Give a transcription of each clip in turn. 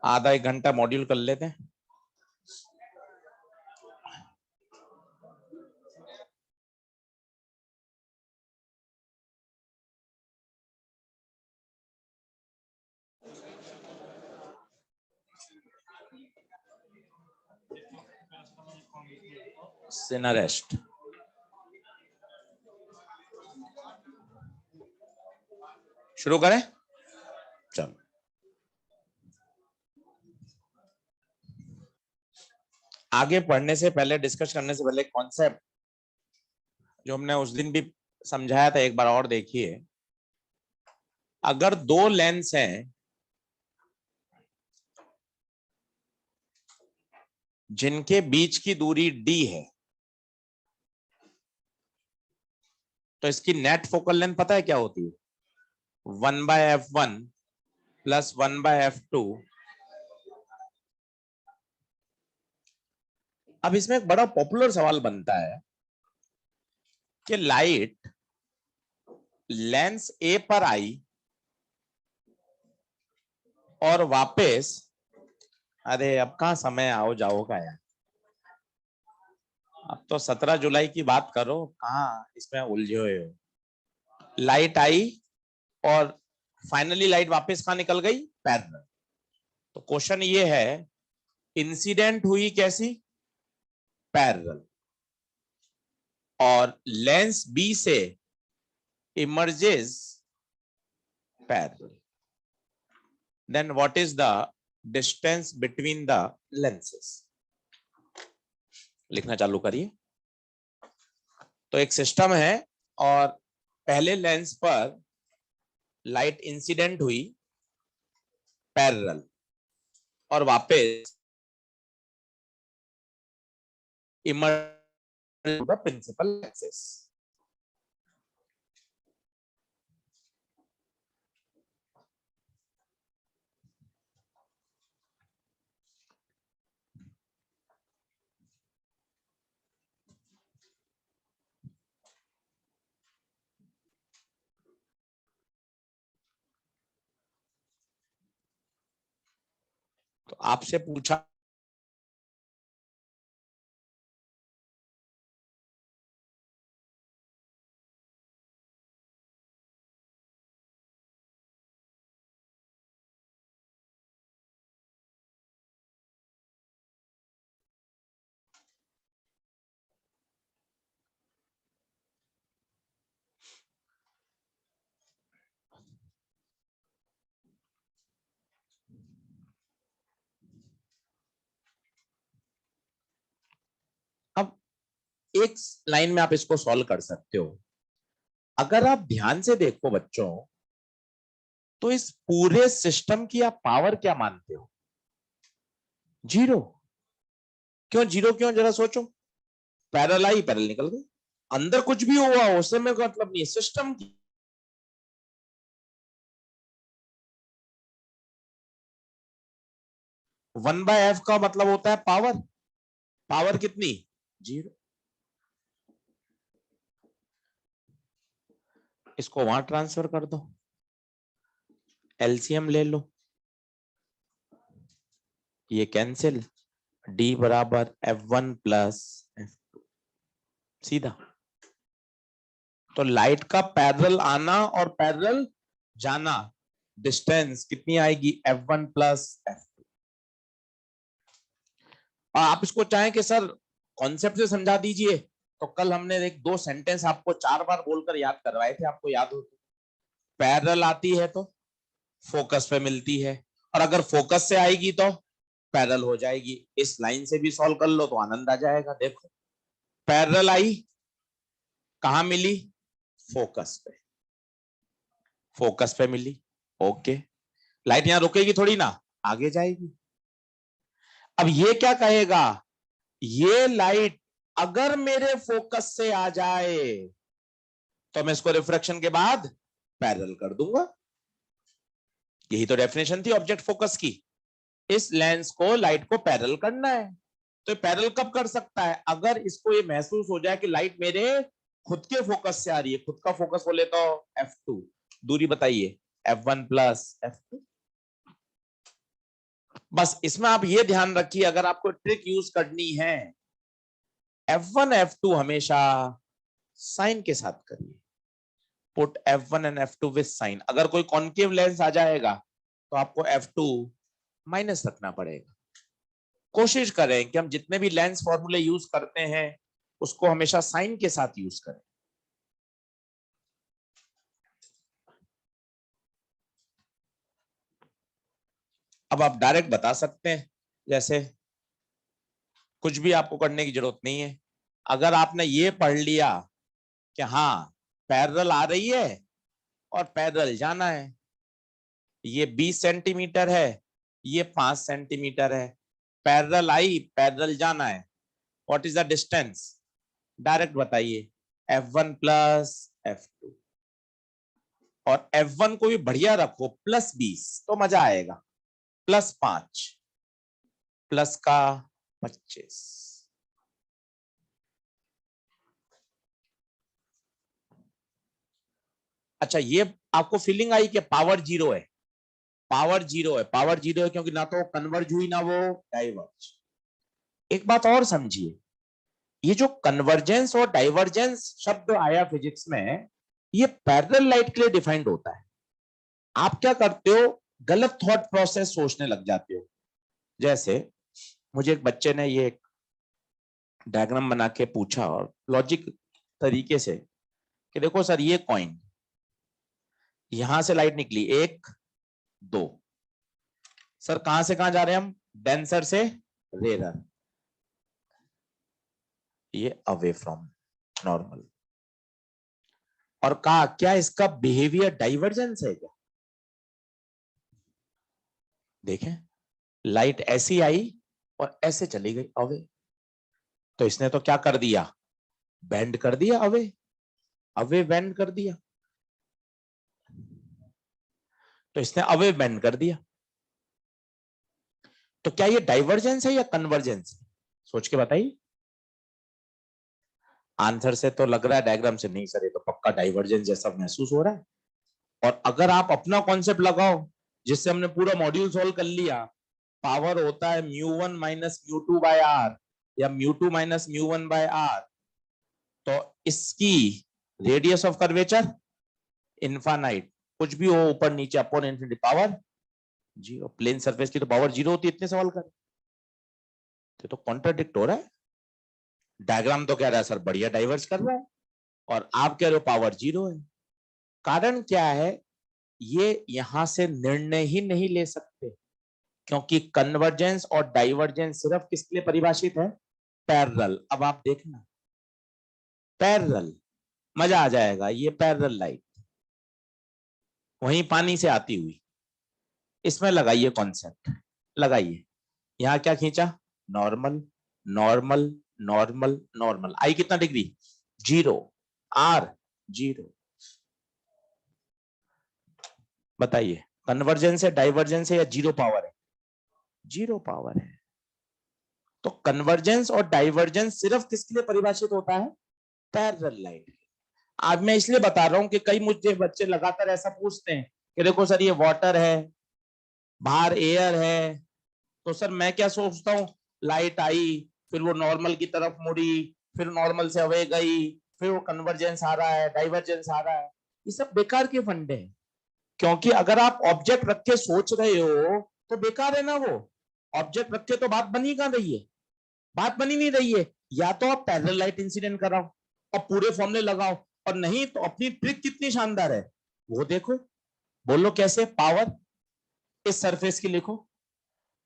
आधा एक घंटा मॉड्यूल कर लेते हैं। सिनारेस्ट शुरू करें। चलो, आगे पढ़ने से पहले, डिस्कस करने से पहले कॉन्सेप्ट जो हमने उस दिन भी समझाया था एक बार और देखिए। अगर दो लेंस हैं जिनके बीच की दूरी d है, तो इसकी नेट फोकल लेंथ पता है क्या होती है? 1/f1 plus 1/f2। अब इसमें एक बड़ा पॉपुलर सवाल बनता है कि लाइट लेंस ए पर आई और वापस, अरे अब कहां समय आओ जाओ का यार, अब तो 17 जुलाई की बात करो, कहां इसमें उलझे हुए हो। लाइट आई और फाइनली लाइट वापस कहां निकल गई? पैरेलल। तो क्वेश्चन ये है, इंसिडेंट हुई कैसी? पैरेलल। और लेंस बी से emerges parallel. Then what is the distance between the lenses? लिखना चालू करिए। तो एक सिस्टम है और पहले लेंस पर लाइट इंसिडेंट हुई पैरेलल और वापस इमर्ज द प्रिंसिपल एक्सिस। तो आपसे पूछा अब एक लाइन में आप इसको सॉल्व कर सकते हो। अगर आप ध्यान से देखो बच्चों, तो इस पूरे सिस्टम की आप पावर क्या मानते हो? जीरो। क्यों जीरो? क्यों जरा सोचो। पैरेलल आई, पैरेलल निकल गई, अंदर कुछ भी हुआ उससे में मतलब नहीं, सिस्टम की। वन बाय एफ का मतलब होता है पावर। पावर कितनी? जीरो। इसको वहां ट्रांसफर कर दो, एलसीएम ले लो, ये कैंसिल, डी बराबर F1 प्लस F2, सीधा। तो लाइट का पैरेलल आना और पैरेलल जाना, डिस्टेंस कितनी आएगी? F1 plus F2। और आप इसको चाहें कि सर कॉन्सेप्ट से समझा दीजिए, तो कल हमने एक दो सेंटेंस आपको 4 बार बोलकर याद करवाए थे, आपको याद हो? पैरेलल आती है तो फोकस पे मिलती है, और अगर फोकस से आएगी तो पैरेलल हो जाएगी। इस लाइन से भी सॉल्व कर लो तो आनंद आ जाएगा। देखो, पैरेलल आई, कहां मिली? फोकस पे। फोकस पे मिली, ओके। लाइट यहां रुकेगी थोड़ी ना, आगे जाएगी। अब ये क्या कहेगा? ये लाइट अगर मेरे फोकस से आ जाए तो मैं इसको रिफ्रैक्शन के बाद पैरेलल कर दूंगा। यही तो डेफिनेशन थी ऑब्जेक्ट फोकस की। इस लेंस को, लाइट को पैरेलल करना है। तो पैरेलल कब कर सकता है? अगर इसको ये महसूस हो जाए कि लाइट मेरे खुद के फोकस से आ रही है। खुद का फोकस बोले तो F2, दूरी बताइए F1 प्लस F2। बस इसमें आप ये ध्यान रखिए, अगर आपको ट्रिक यूज करनी है, F1 F2 हमेशा साइन के साथ करिए। Put F1 and F2 with sign. अगर कोई कॉन्केव लेंस आ जाएगा तो आपको F2 माइनस रखना पड़ेगा। कोशिश करें कि हम जितने भी लेंस फॉर्मूले यूज करते हैं उसको हमेशा साइन के साथ यूज करें। अब आप डायरेक्ट बता सकते हैं, जैसे कुछ भी आपको करने की जरूरत नहीं है। अगर आपने ये पढ़ लिया कि हाँ पैरेलल आ रही है और पैरेलल जाना है, ये 20 सेंटीमीटर है, ये 5 सेंटीमीटर है, पैरेलल आई, पैरेलल जाना है, what is the distance, direct बताइए, F1 प्लस F2। और F1 को भी बढ़िया रखो प्लस 20 तो मजा आएगा, प्लस 5 प्लस का 25। अच्छा, ये आपको फीलिंग आई कि पावर जीरो है? पावर जीरो है, पावर जीरो है क्योंकि ना तो कन्वर्ज हुई ना वो डाइवर्ज। एक बात और समझिए, ये जो कन्वर्जेंस और डाइवर्जेंस शब्द आया फिजिक्स में, ये पैरेलल लाइट के लिए डिफाइंड होता है। आप क्या करते हो, गलत थॉट प्रोसेस सोचने लग जाते हो। जैसे मुझे एक बच्चे ने ये डायग्राम बना के पूछा और लॉजिक तरीके से कि देखो सर ये कॉइन, यहां से लाइट निकली 1 2, सर कहां से कहां जा रहे हैं हम, डेंसर से रेयर, ये अवे फ्रॉम नॉर्मल। और कहा क्या इसका बिहेवियर डाइवर्जेंस है क्या? देखें, लाइट ऐसी आई और ऐसे चली गई अवे, तो इसने तो क्या कर दिया, बेंड कर दिया अवे, अवे बेंड कर दिया, तो इसने अवे बेंड कर दिया। तो क्या ये डाइवर्जेंस है या कन्वर्जेंस है? सोच के बताइए। आंसर से तो लग रहा है, डायग्राम से नहीं सर, ये तो पक्का डाइवर्जेंस जैसा महसूस हो रहा है। और अगर आप अपना कॉन्सेप्ट लगाओ, जिससे हमने पूरा मॉड्यूल सॉल्व कर लिया, पावर होता है μ1 माइनस μ2 बाय आर या μ2 माइनस μ1 बाय आर, तो इसकी रेडियस ऑफ कर्वेचर इनफाइनाइट, कुछ भी हो ऊपर नीचे upon infinity, power zero. Plane surface की तो पावर जीरो होती है, इतने सवाल कर, तो कॉन्ट्राडिक्ट हो रहा है। डायग्राम तो कह रहा है सर बढ़िया डाइवर्स कर रहा है, और आप कह रहे हो पावर जीरो है। कारण क्या है, ये यहां से निर्णय ही नहीं ले सकते, क्योंकि कन्वर्जेंस और डाइवर्जेंस सिर्फ किसके लिए परिभाषित है, पैरेलल। अब आप देखना, पैरेलल मजा आ जाएगा, ये पैरेलल लाइट वहीं पानी से आती हुई, इसमें लगाइए कॉन्सेप्ट, लगाइए, यहां क्या खींचा, नॉर्मल नॉर्मल नॉर्मल नॉर्मल, आई कितना डिग्री, जीरो, आर जीरो। बताइए कन्वर्जेंस है, डाइवर्जेंस है या जीरो पावर है? जीरो पावर है। तो कन्वर्जेंस और डाइवर्जेंस सिर्फ किसके लिए परिभाषित होता है, पैरेलल लाइट। आज मैं इसलिए बता रहा हूं कि कई मुझे बच्चे लगातार ऐसा पूछते हैं कि देखो सर ये वाटर है, बाहर एयर है, तो सर मैं क्या सोचता हूँ, लाइट आई, फिर वो नॉर्मल की तरफ मुड़ी, फिर नॉर्मल से अवे गई, फिर वो कन्वर्जेंस आ रहा है, डाइवर्जेंस आ रहा है। ये सब बेकार के फंडे हैं, क्योंकि अगर आप ऑब्जेक्ट रख के सोच रहे हो तो बेकार है ना वो। ऑब्जेक्ट रख के तो बात बनी कहां रही है, बात बनी नहीं रही है। या तो आप पैरेलल लाइट इंसिडेंट कराओ और पूरे फॉर्मूले लगाओ, और नहीं तो अपनी ट्रिक कितनी शानदार है वो देखो। बोलो कैसे, पावर इस सरफेस की लिखो,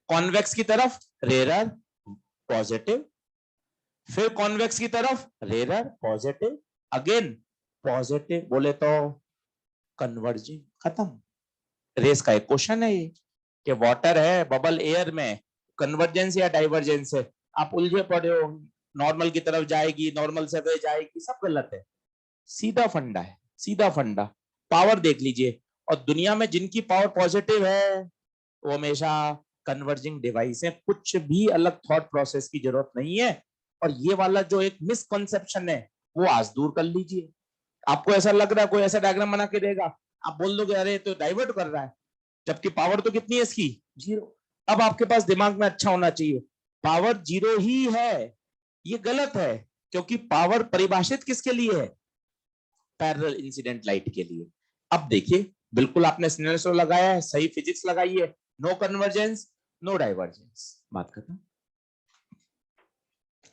कॉन्वेक्स की तरफ रेरर पॉजिटिव, फिर कॉन्वेक्स की तरफ रेरर पॉजिटिव, अगेन पॉजिटिव, बोले तो कन्वर्जिंग, खत्म। रेस का एक क्वेश्चन है ये कि वाटर है बबल एयर में, कन्वर्जेंस या डाइवर्जेंस है, आप उलझे पड़े हो, नॉर्मल की तरफ जाएगी, नॉर्मल से वे जाएगी, सब गलत है। सीधा फंडा है, सीधा फंडा। पावर देख लीजिए, और दुनिया में जिनकी पावर पॉजिटिव है वो हमेशा कन्वर्जिंग डिवाइस है, कुछ भी अलग थॉट प्रोसेस की जरूरत नहीं है। और ये वाला जो एक मिसकंसेप्शन है वो आज दूर कर लीजिए। आपको ऐसा लग रहा है कोई ऐसा डायग्राम बना के देगा, आप बोल दोगे अरे तो डाइवर्ट कर रहा है, जबकि पावर तो कितनी है इसकी, जीरो। अब आपके पास दिमाग में अच्छा होना चाहिए, पावर 0 ही है, ये गलत है, क्योंकि पावर परिभाषित किसके लिए है? पैरेलल इंसिडेंट लाइट के लिए। अब देखिए, बिल्कुल आपने सिनेरियो लगाया है, सही फिजिक्स लगाई है, नो कन्वर्जेंस नो डाइवर्जेंस, बात खत्म।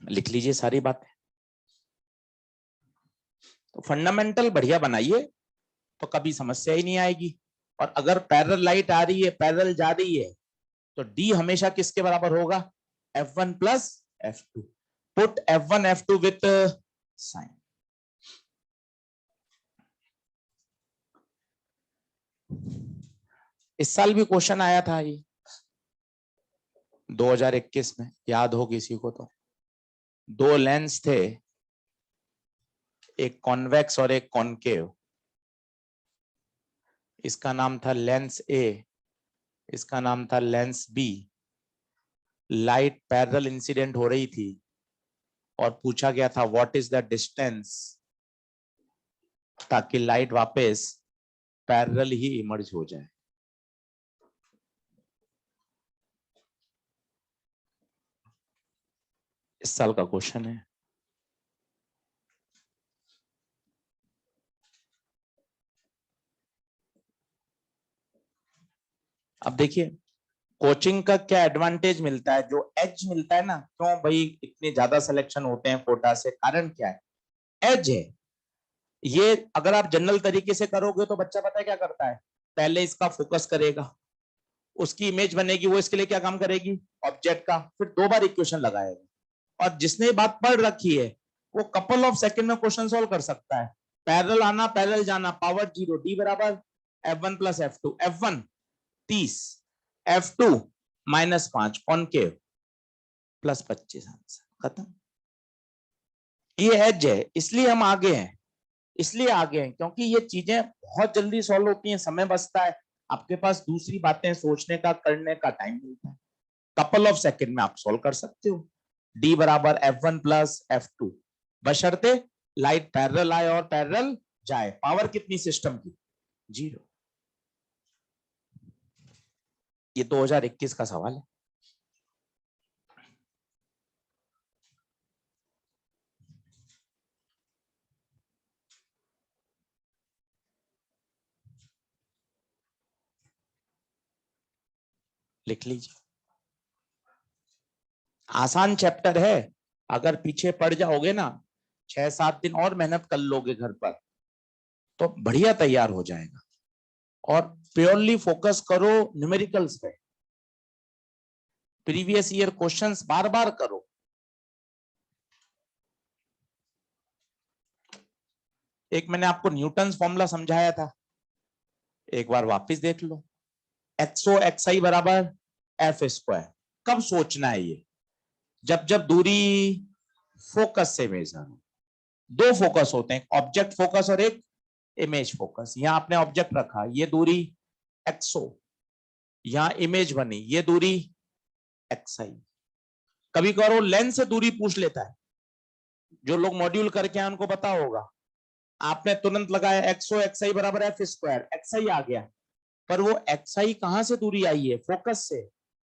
लिख लीजिए सारी बातें। तो फंडामेंटल बढ़िया बनाइए तो कभी समस्या ही नहीं आएगी। और अगर पैरेलल लाइट आ रही है, पैरेलल जा रही है, तो डी हमेशा किसके बराबर होगा? F1 plus F2। Put F1 F2 with sign. इस साल भी क्वेश्चन आया था ये 2021 में, याद हो किसी को तो। दो लेंस थे, एक कॉन्वेक्स और एक कॉनकेव। इसका नाम था लेंस ए, इसका नाम था lens B. Light parallel incident हो रही थी और पूछा गया था व्हाट इज द डिस्टेंस, ताकि लाइट वापस पैरेलल ही इमर्ज हो जाए। इस साल का क्वेश्चन है। अब देखिए, कोचिंग का क्या एडवांटेज मिलता है, जो एज मिलता है ना, क्यों भाई इतने ज्यादा सिलेक्शन होते हैं कोटा से, कारण क्या है? एज है। ये अगर आप जनरल तरीके से करोगे तो बच्चा पता है क्या करता है, पहले इसका फोकस करेगा, उसकी इमेज बनेगी, वो इसके लिए क्या काम करेगी? ऑब्जेक्ट का, फिर 2 बार इक्वेशन लगाएगा। और जिसने ये बात पढ़ रखी है वो कपल ऑफ सेकंड में क्वेश्चन सॉल्व कर सकता है। पैरेलल आना, पैरेलल जाना, पावर 0, डी बराबर F1 plus F2। F1 30, F2 -5, concave plus 25, answer खत्म। ये एज है, इसलिए हम आगे हैं, इसलिए आगे हैं, क्योंकि ये चीजें बहुत जल्दी सॉल्व होती हैं, समय बचता है, आपके पास दूसरी बातें सोचने का, करने का टाइम मिलता है। कपल ऑफ सेकंड में आप सॉल्व कर सकते हो। डी बराबर F1 प्लस F2, बशर्ते लाइट पैरेलल आए और पैरेलल जाए। पावर कितनी सिस्टम की? 0। ये 2021 का सवाल है। लिख लीजिए, आसान चैप्टर है। अगर पीछे पड़ जाओगे ना, 6-7 दिन और मेहनत कर लोगे घर पर, तो बढ़िया तैयार हो जाएगा। और प्योरली फोकस करो न्यूमेरिकल्स पे, प्रीवियस ईयर क्वेश्चंस बार बार करो। एक मैंने आपको न्यूटन फॉर्मूला समझाया था, एक बार वापस देख लो। एक्सो एक्सआई बराबर एफ स्क्वायर। कब सोचना है ये? जब जब दूरी फोकस से मेजर हो। 2 फोकस होते हैं, ऑब्जेक्ट फोकस और एक इमेज फोकस। यहां आपने ऑब्जेक्ट रखा, ये दूरी एक्सो, यहां इमेज बनी, ये दूरी एक्सआई। कभी करो लेंस से दूरी पूछ लेता है, जो लोग मॉड्यूल करके आए उनको पता होगा। आपने तुरंत लगाया एक्सो एक्सआई बराबर एफ स्क्वायर, एक्सआई आ गया, पर वो एक्सआई कहां से दूरी आई है? फोकस से।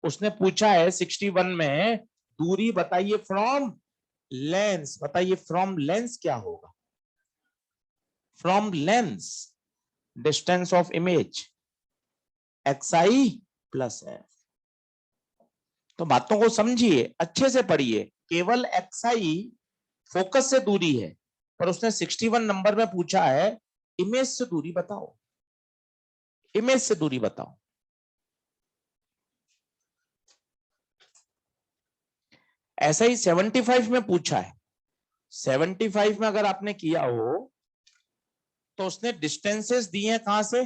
उसने पूछा है 61 में, दूरी बताइए फ्रॉम लेंस, बताइए फ्रॉम लेंस क्या होगा? From lens distance of image XI plus F. तो बातों को समझिए, अच्छे से पढ़िए। केवल एक्सआई फोकस से दूरी है, पर उसने 61 नंबर में पूछा है इमेज से दूरी बताओ, इमेज से दूरी बताओ। ऐसा ही 75 में पूछा है। 75 में अगर आपने किया हो तो उसने डिस्टेंसेस दिए हैं कहां से?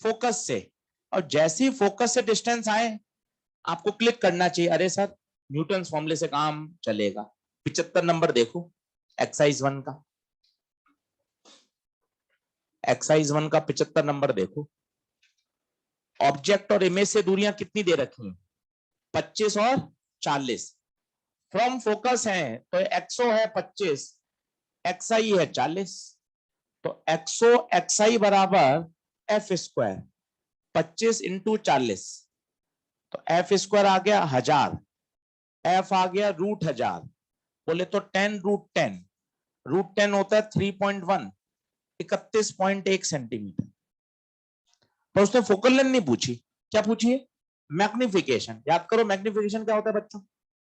फोकस से। और जैसे ही फोकस से डिस्टेंस आए, आपको क्लिक करना चाहिए, अरे सर न्यूटन फॉर्मूले से काम चलेगा। 75 नंबर देखो, एक्सरसाइज 1 का, एक्सरसाइज 1 का 75 नंबर देखो। ऑब्जेक्ट और इमेज से दूरियां कितनी दे रखी हैं? 25 और 40। फ्रॉम फोकस है तो एक्सओ है 25, एक्सआई है 40। तो एक्सओ एक्सआई बराबर एफ स्क्वायर 25 इंटू 40, तो एफ स्क्वायर आ गया 1000, एफ आ गया √1000, बोले तो 10√10, √10 होता है 3.1, 31.1 सेंटीमीटर। पर उसने फोकल लेंथ नहीं पूछी, क्या पूछी है? मैग्निफिकेशन। याद करो मैग्निफिकेशन क्या होता है बच्चों?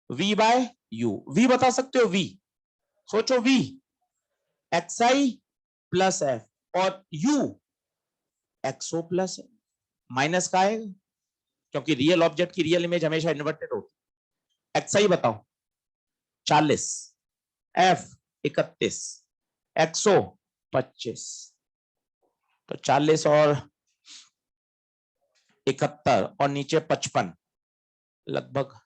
V bye you. V बता सकते हो? V सोचो, V XI प्लस F और U XO प्लस माइनस का आएगा, क्योंकि रियल ऑब्जेक्ट की रियल इमेज हमेशा इन्वर्टेड होती है। XI बताओ 40, F 31, XO 25, तो 40 और 71 और नीचे 55, लगभग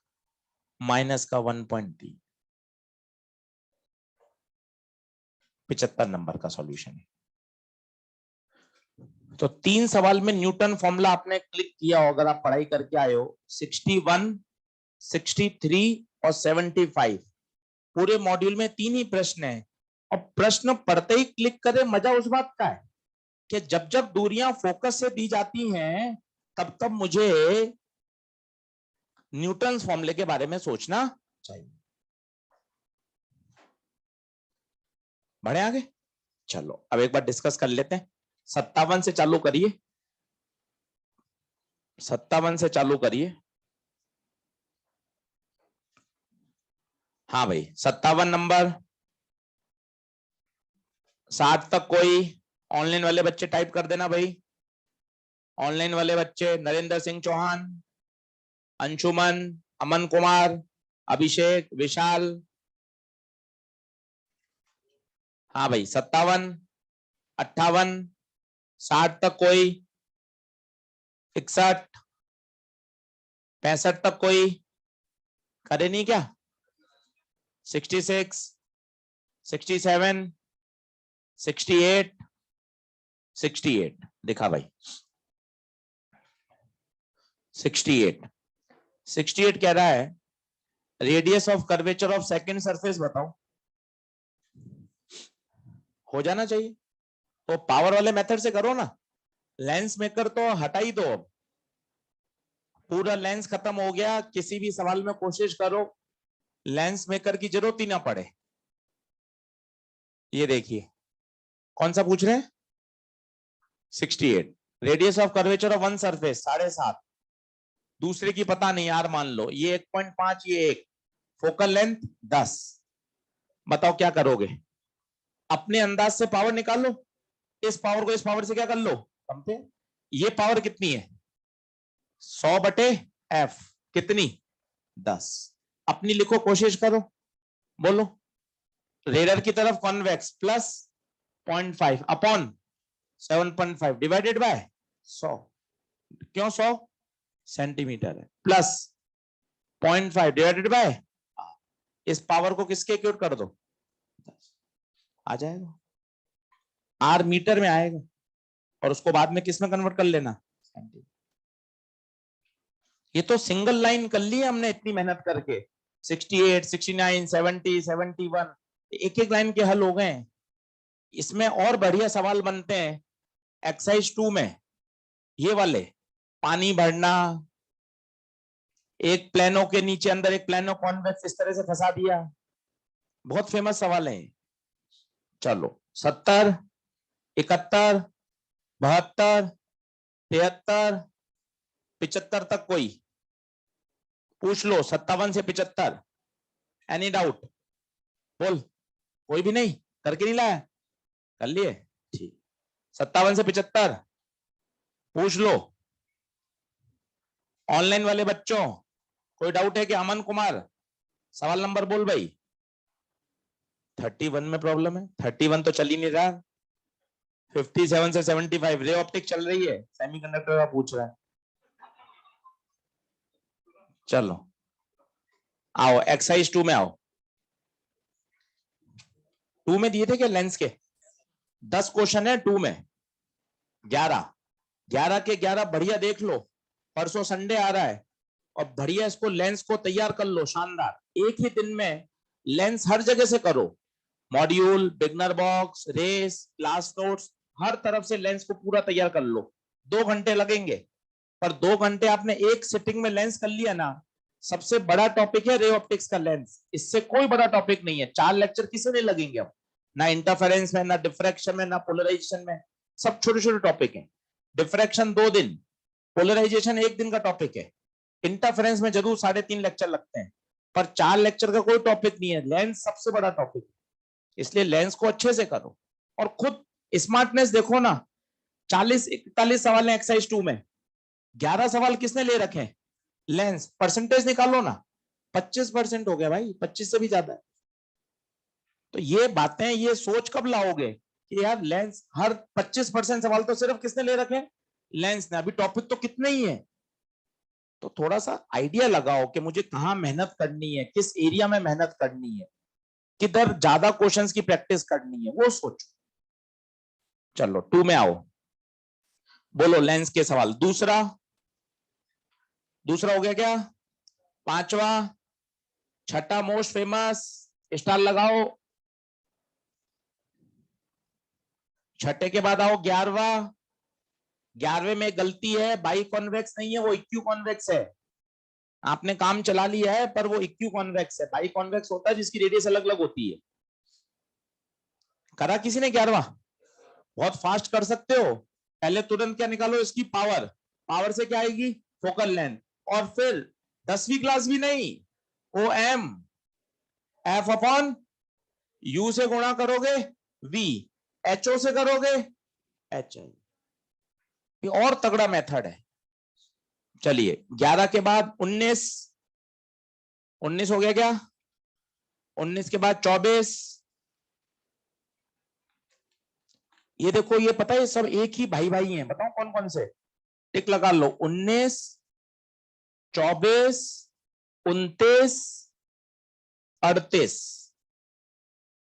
माइनस का 1.3, 75 नंबर का सॉल्यूशन है। तो 3 सवाल में न्यूटन फॉर्मूला आपने क्लिक किया हो, अगर आप पढ़ाई करके आए हो। 61, 63 और 75, पूरे मॉड्यूल में 3 ही प्रश्न है। और प्रश्न पढ़ते ही क्लिक करें, मजा उस बात का है कि जब जब दूरियां फोकस से दी जाती हैं तब तब मुझे न्यूटन फॉर्मूले के बारे में सोचना चाहिए। बढ़े आगे, चलो अब एक बार डिस्कस कर लेते हैं। 57 से चालू करिए, 57 से चालू करिए। हाँ भाई 57 नंबर, 60 तक कोई ऑनलाइन वाले बच्चे टाइप कर देना भाई। ऑनलाइन वाले बच्चे नरेंद्र सिंह चौहान, अंशुमन, अमन कुमार, अभिषेक, विशाल। हाँ भाई 57, 58, 60 तक कोई, 61, 65 तक कोई करे नहीं क्या? 66, 67, 68, 68 दिखा भाई। 68 कह रहा है radius of curvature of second surface बताओ। हो जाना चाहिए, तो पावर वाले मेथड से करो ना। लेंस मेकर तो हटा ही दो, अब पूरा लेंस खत्म हो गया। किसी भी सवाल में कोशिश करो लेंस मेकर की जरूरत ही ना पड़े। ये देखिए कौन सा पूछ रहे हैं? 68, radius of curvature of one surface 7.5, दूसरे की पता नहीं यार, मान लो ये 1.5, ये 1, फोकल लेंथ 10। बताओ क्या करोगे? अपने अंदाज से पावर निकाल लो, इस पावर को इस पावर से क्या कर लो, समझे? ये पावर कितनी है? 100/f, कितनी? 10। अपनी लिखो, कोशिश करो, बोलो। रेडर की तरफ convex plus 0.5 upon 7.5 divided by 100। क्यों 100? सेंटीमीटर है, प्लस 0.5 डिवाइडेड बाय, इस पावर को किसके इक्वल कर दो, आ जाएगा। आर मीटर में आएगा और उसको बाद में किस में कन्वर्ट कर लेना, सेंटीमीटर। ये तो सिंगल लाइन कर ली है हमने इतनी मेहनत करके। 68, 69, 70, 71, एक एक लाइन के हल हो गए। इसमें और बढ़िया सवाल बनते हैं एक्सरसाइज 2 में, ये वाले पानी भरना, एक प्लेनो के नीचे अंदर एक प्लेनो कॉन्वेक्स इस तरह से फंसा दिया, बहुत फेमस सवाल है। चलो 70, 71, 72, 73, 75 तक कोई पूछ लो। 57 से 75, एनी डाउट? बोल, कोई भी नहीं करके नहीं लाया? कर लिए, ठीक। 57 से 75 पूछ लो। ऑनलाइन वाले बच्चों कोई डाउट है कि? अमन कुमार सवाल नंबर बोल भाई। 31 में प्रॉब्लम है, 31 तो चल ही नहीं रहा। 57 से 75 रे ऑप्टिक चल रही है, सेमीकंडक्टर का पूछ रहा है। चलो आओ एक्सरसाइज 2 में आओ। 2 में दिए थे क्या लेंस के? 10 क्वेश्चन है 2 में, 11 के 11 बढ़िया देख लो। परसों संडे आ रहा है और बढ़िया इसको लेंस को तैयार कर लो, शानदार। एक ही दिन में लेंस हर जगह से करो, module, beginner box, race, class notes, हर तरफ से लेंस को पूरा तैयार कर लो। 2 घंटे लगेंगे, पर 2 घंटे आपने एक सिटिंग में लेंस कर लिया ना, सबसे बड़ा टॉपिक है रे ऑप्टिक्स का लेंस, इससे कोई बड़ा टॉपिक नहीं है। 4 लेक्चर किसे नहीं लगेंगे अब, ना इंटरफेरेंस में, ना डिफ्रैक्शन में, ना पोलराइजेशन में, सब छोटे छोटे टॉपिक हैं। डिफ्रैक्शन 2 दिन, पोलराइजेशन 1 दिन का टॉपिक है, इंटरफेरेंस में जरूर 3.5 लेक्चर लगते हैं, पर 4 लेक्चर का कोई टॉपिक नहीं है। लेंस सबसे बड़ा टॉपिक है, इसलिए लेंस को अच्छे से करो। और खुद स्मार्टनेस देखो ना, 40-41 सवाल है एक्सरसाइज 2 में, 11 सवाल किसने ले रखे हैं, लेंस। परसेंटेज निकालो ना, 25% हो गया भाई, 25 से भी ज्यादा है। तो ये बातें, ये सोच कब लाओगे कि यार लेंस, हर 25% सवाल तो सिर्फ किसने ले रखे हैं, लेंस ने। अभी टॉपिक तो कितने ही है, तो थोड़ा सा आइडिया लगाओ कि मुझे कहां मेहनत करनी है, किस एरिया में मेहनत करनी है, किधर ज्यादा क्वेश्चंस की प्रैक्टिस करनी है, वो सोचो। चलो 2 में आओ, बोलो लेंस के सवाल। दूसरा हो गया क्या, 5वां, छठा मोस्ट फेमस, स्टार लगाओ। छठे के बाद आओ 11वां। 11वें में गलती है, बाई कॉन्वेक्स नहीं है, वो इक्यू कॉन्वेक्स है। आपने काम चला लिया है, पर वो इक्यू कॉन्वेक्स है। बाई कॉन्वेक्स होता है जिसकी रेडियस अलग अलग होती है। करा किसी ने 11वां? बहुत फास्ट कर सकते हो। पहले तुरंत क्या निकालो, इसकी पावर। पावर से क्या आएगी, फोकल लेंथ। और फिर 10वीं क्लास भी नहीं, O M, F upon U से गुणा करोगे, वी, एच ओ से करोगे, एच आई। ये और तगड़ा मेथड है। चलिए 11 के बाद 19 हो गया क्या, 19 के बाद 24। ये देखो, ये पता है सब एक ही भाई भाई हैं, बताओ कौन कौन से, टिक लगा लो। 19, 24, 29, 38।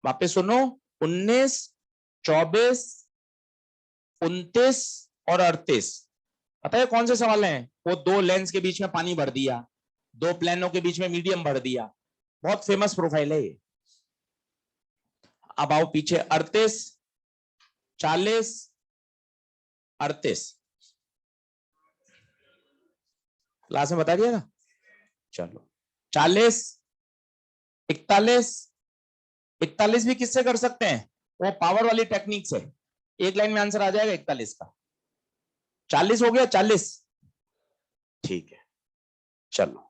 वापस सुनो, 19, 24, 29 और 38। पता है कौन से सवाल हैं, वो 2 लेंस के बीच में पानी भर दिया, 2 प्लेनों के बीच में मीडियम भर दिया, बहुत फेमस प्रोफाइल है ये। अब आओ पीछे, 38, 40, 38। क्लास में बता दिया ना। चलो 40, 41, 41 भी किससे कर सकते हैं, वो पावर वाली टेक्निक से। एक लाइन में आंसर आ जाएगा 41 का। 40 हो गया, 40, ठीक है। चलो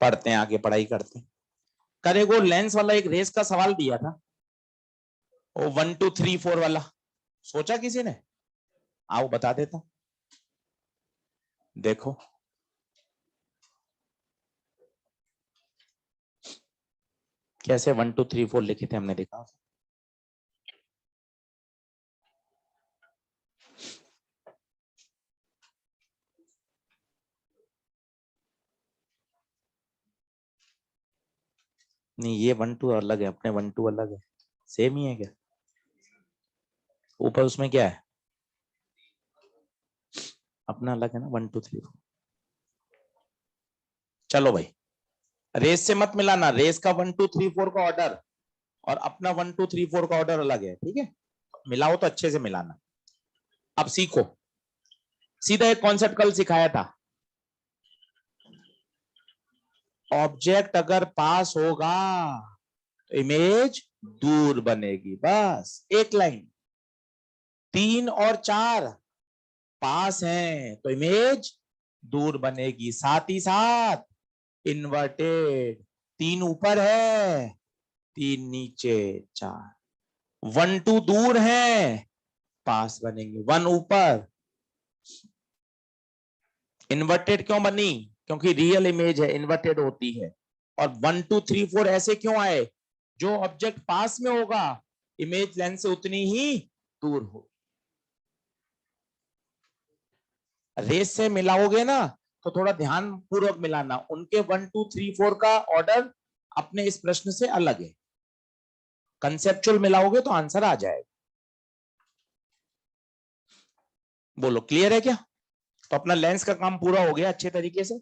पढ़ते हैं आगे, पढ़ाई करते हैं। करेगो लेंस वाला एक रेस का सवाल दिया था, वो 1 2 3 4 वाला, सोचा किसी ने? आओ बता देता। देखो कैसे 1 2 3 4 लिखे थे, हमने देखा। नहीं, ये 1 2 अलग है, अपने 1 2 अलग है, सेम ही है क्या? ऊपर उसमें क्या है, अपना अलग है ना, 1 2 3 4। चलो भाई, रेस से मत मिलाना, रेस का 1 2 3 4 का ऑर्डर और अपना 1 2 3 4 का ऑर्डर अलग है, ठीक है? मिलाओ तो अच्छे से मिलाना। अब सीखो, सीधा एक कॉन्सेप्ट कल सिखाया था, ऑब्जेक्ट अगर पास होगा तो इमेज दूर बनेगी, बस एक लाइन। 3 और 4 पास हैं तो इमेज दूर बनेगी, साथ ही साथ इन्वर्टेड, 3 ऊपर है, 3 नीचे, 4, 1 2 दूर है, पास बनेंगे, 1 ऊपर। इन्वर्टेड क्यों बनी, क्योंकि रियल इमेज है, इन्वर्टेड होती है। और 1 2 3 4 ऐसे क्यों आए, जो ऑब्जेक्ट पास में होगा इमेज लेंस से उतनी ही दूर हो। रेस से मिलाओगे ना तो थोड़ा ध्यान पूर्वक मिलाना, उनके 1 2 3 4 का ऑर्डर अपने इस प्रश्न से अलग है। कंसेप्चुअल मिलाओगे तो आंसर आ जाएगा। बोलो क्लियर है क्या? तो अपना लेंस का काम पूरा हो गया अच्छे तरीके से।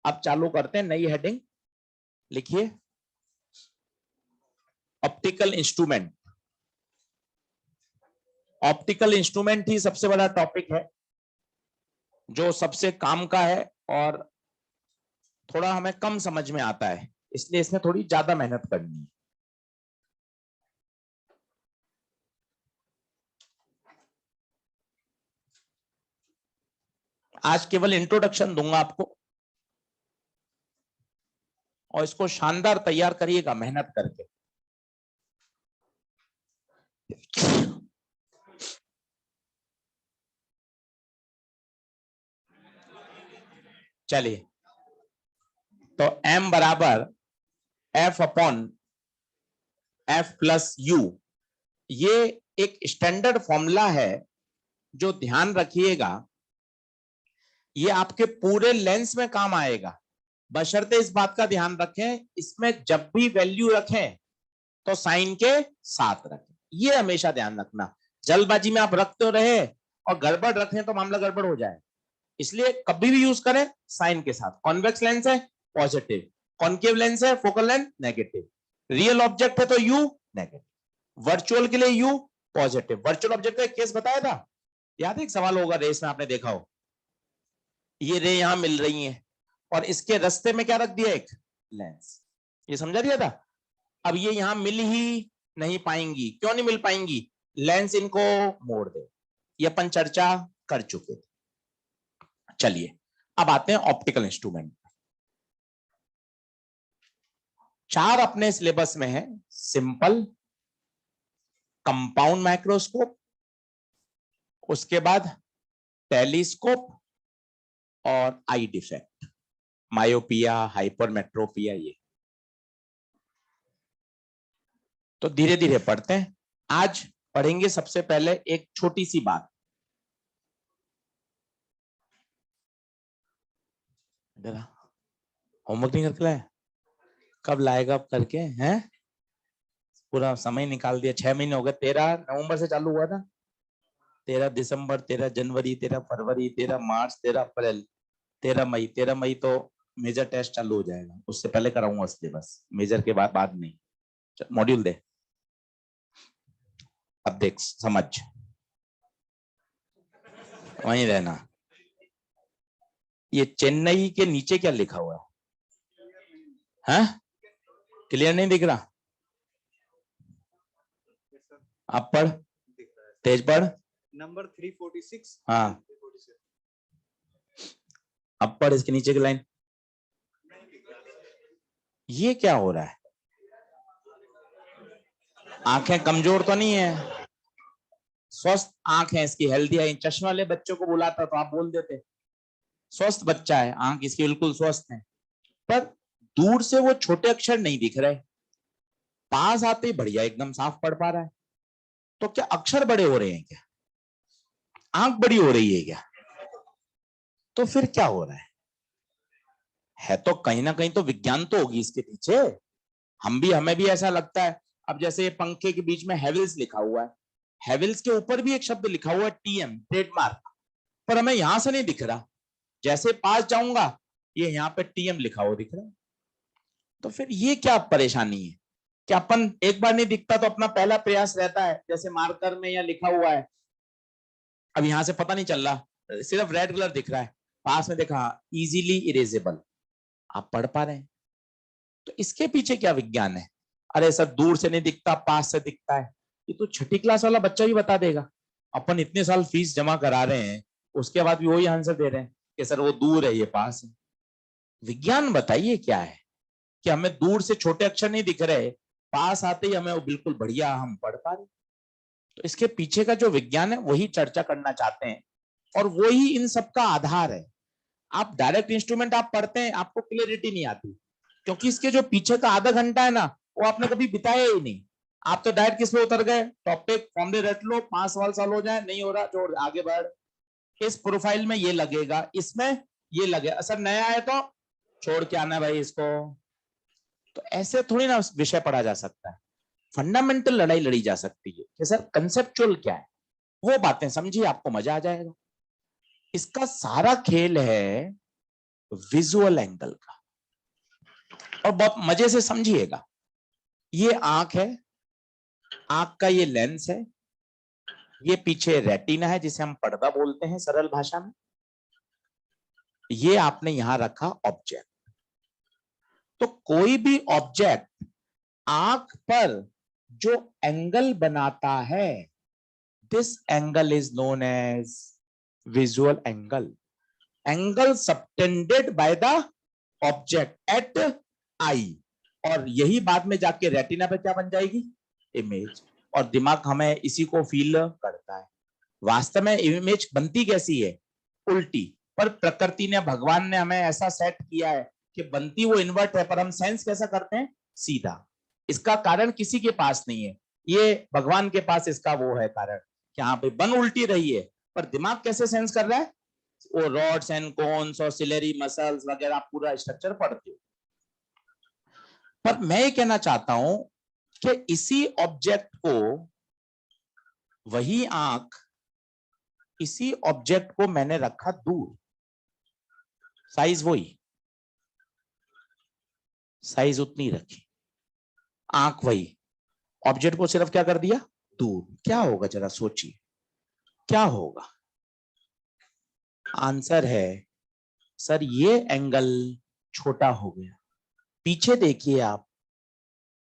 अब चालू करते हैं नई हेडिंग, लिखिए ऑप्टिकल इंस्ट्रूमेंट। ऑप्टिकल इंस्ट्रूमेंट ही सबसे बड़ा टॉपिक है। जो सबसे काम का है और थोड़ा हमें कम समझ में आता है, इसलिए इसमें थोड़ी ज्यादा मेहनत करनी है। आज केवल इंट्रोडक्शन दूंगा आपको और इसको शानदार तैयार करिएगा मेहनत करके। चलिए, तो m बराबर f upon f plus you, ये एक स्टैंडर्ड फॉर्मूला है जो ध्यान रखिएगा ये आपके पूरे लेंस में काम आएगा, बशर्ते इस बात का ध्यान रखें इसमें जब भी वैल्यू रखें तो साइन के साथ रखें। ये हमेशा ध्यान रखना, जल्दबाजी में आप रखते रहे और गड़बड़ रखें तो मामला गड़बड़ हो जाए, इसलिए कभी भी यूज करें साइन के साथ। कॉन्वेक्स लेंस है पॉजिटिव, कॉन्केव लेंस है focal length negative, real object है तो यू नेगेटिव, वर्चुअल के लिए यू पॉजिटिव। वर्चुअल ऑब्जेक्ट का केस बताया था, याद है? एक सवाल होगा रेस में आपने देखा हो, ये रे यहां मिल रही है और इसके रास्ते में क्या रख दिया, एक लेंस, ये समझा दिया था। अब ये यहां मिल ही नहीं पाएंगी, क्यों नहीं मिल पाएंगी, लेंस इनको मोड़ दे, ये अपन चर्चा कर चुके थे। चलिए अब आते हैं ऑप्टिकल इंस्ट्रूमेंट। चार अपने सिलेबस में है, सिंपल, कंपाउंड माइक्रोस्कोप, उसके बाद टेलीस्कोप और आई डिफेक्ट, मायोपिया, हाइपरमेट्रोपिया। ये तो धीरे धीरे पढ़ते हैं। आज पढ़ेंगे सबसे पहले एक छोटी सी बात, होमवर्क नहीं करके लाया, कब लाएगा अब करके हैं? पूरा समय निकाल दिया, 6 महीने हो गए, 13 नवंबर से चालू हुआ था, 13 दिसंबर, 13 जनवरी, 13 फरवरी, 13 मार्च, 13 अप्रैल, 13 मई। 13 मई तो मेजर टेस्ट चालू हो जाएगा, उससे पहले कराऊंगा सिलेबस, मेजर के बाद नहीं। मॉड्यूल दे, अब देख समझ, वहीं रहना। ये चेन्नई के नीचे क्या लिखा हुआ है, हैं? क्लियर नहीं दिख रहा? आप पढ़, तेज पढ़, नंबर 346। हाँ अब पढ़ इसके नीचे की लाइन। ये क्या हो रहा है, आंखें कमजोर तो नहीं है, स्वस्थ आंख है इसकी, हेल्दी है। चश्मे वाले बच्चों को बुलाता तो आप बोल देते स्वस्थ बच्चा है, आंख इसकी बिल्कुल स्वस्थ है, पर दूर से वो छोटे अक्षर नहीं दिख रहे, पास आते ही बढ़िया एकदम साफ पढ़ पा रहा है। तो क्या अक्षर बड़े हो रहे हैं क्या, आंख बड़ी हो रही है क्या? तो फिर क्या हो रहा है तो कहीं ना कहीं तो विज्ञान तो होगी इसके पीछे। हमें भी ऐसा लगता है। अब जैसे पंखे के बीच में हेविल्स लिखा हुआ है, हेविल्स के ऊपर भी एक शब्द लिखा हुआ है टीएम, ट्रेडमार्क, पर हमें यहां से नहीं दिख रहा, जैसे पास जाऊंगा ये यहाँ पे टीएम लिखा हुआ दिख रहा है। तो फिर ये क्या परेशानी है कि अपन एक बार नहीं दिखता तो अपना पहला प्रयास रहता है, जैसे मार्कर में या लिखा हुआ है, अब यहां से पता नहीं चल रहा, सिर्फ रेड कलर दिख रहा है, पास में देखा इजीली इरेजेबल, आप पढ़ पा रहे हैं। तो इसके पीछे क्या विज्ञान है? अरे सर दूर से नहीं दिखता पास से दिखता है, ये तो छठी क्लास वाला बच्चा भी बता देगा। अपन इतने साल फीस जमा करा रहे हैं उसके बाद भी वही आंसर दे रहे हैं कि सर वो दूर है ये पास है। विज्ञान बताइए क्या है कि हमें दूर से छोटे अक्षर नहीं दिख रहे, पास आते ही हमें वो बिल्कुल बढ़िया हम पढ़ पा रहे। तो इसके पीछे का जो विज्ञान है वही चर्चा करना चाहते हैं और वही इन सब का आधार है। आप डायरेक्ट इंस्ट्रूमेंट आप पढ़ते हैं आपको क्लियरिटी नहीं आती, क्योंकि इसके जो पीछे का आधा घंटा है ना वो आपने कभी बिताया ही नहीं। आप तो डायरेक्ट किस पे उतर गए, टॉपिक फॉर्मूले रट लो, 5 सवाल साल हो जाए, नहीं हो रहा छोड़ आगे बढ़, इस प्रोफाइल में ये लगेगा, इसमें ये लगे, असर नया है तो छोड़ के आना भाई इसको। तो ऐसे थोड़ी ना विषय पढ़ा जा सकता है, फंडामेंटल लड़ाई लड़ी जा सकती है कि सर कंसेप्चुअल क्या है, वो बातें समझिए आपको मजा आ जाएगा। इसका सारा खेल है विजुअल एंगल का, और बहुत मजे से समझिएगा। ये आंख है, आंख का ये लेंस है, ये पीछे रेटिना है जिसे हम पर्दा बोलते हैं सरल भाषा में, ये आपने यहां रखा ऑब्जेक्ट। तो कोई भी ऑब्जेक्ट आंख पर जो एंगल बनाता है, this angle is known as visual angle. Angle subtended by the object at eye, और यही बाद में जाके रेटिना पे क्या बन जाएगी, इमेज। और दिमाग हमें इसी को फील करता है। वास्तव में इमेज बनती कैसी है, उल्टी, पर प्रकृति ने, भगवान ने हमें ऐसा सेट किया है कि बनती वो इन्वर्ट है, पर हम सेंस कैसा करते हैं, सीधा। इसका कारण किसी के पास नहीं है, ये भगवान के पास इसका वो है कारण कि हाँ भाई बन उल्टी रही है, पर दिमाग कैसे सेंस कर रहा है, वो रॉड्स एंड कोन्स और सिलेरी मसल्स वगैरह पूरा स्ट्रक्चर पढ़ते हो। पर मैं ये कहना चाहता हूं कि इसी ऑब्जेक्ट को, वही आंख, इसी ऑब्जेक्ट को मैंने रखा दूर, साइज वही, साइज उतनी रखी, आंख वही, ऑब्जेक्ट को सिर्फ क्या कर दिया, दूर। क्या होगा जरा सोचिए, क्या होगा? आंसर है सर ये एंगल छोटा हो गया। पीछे देखिए आप,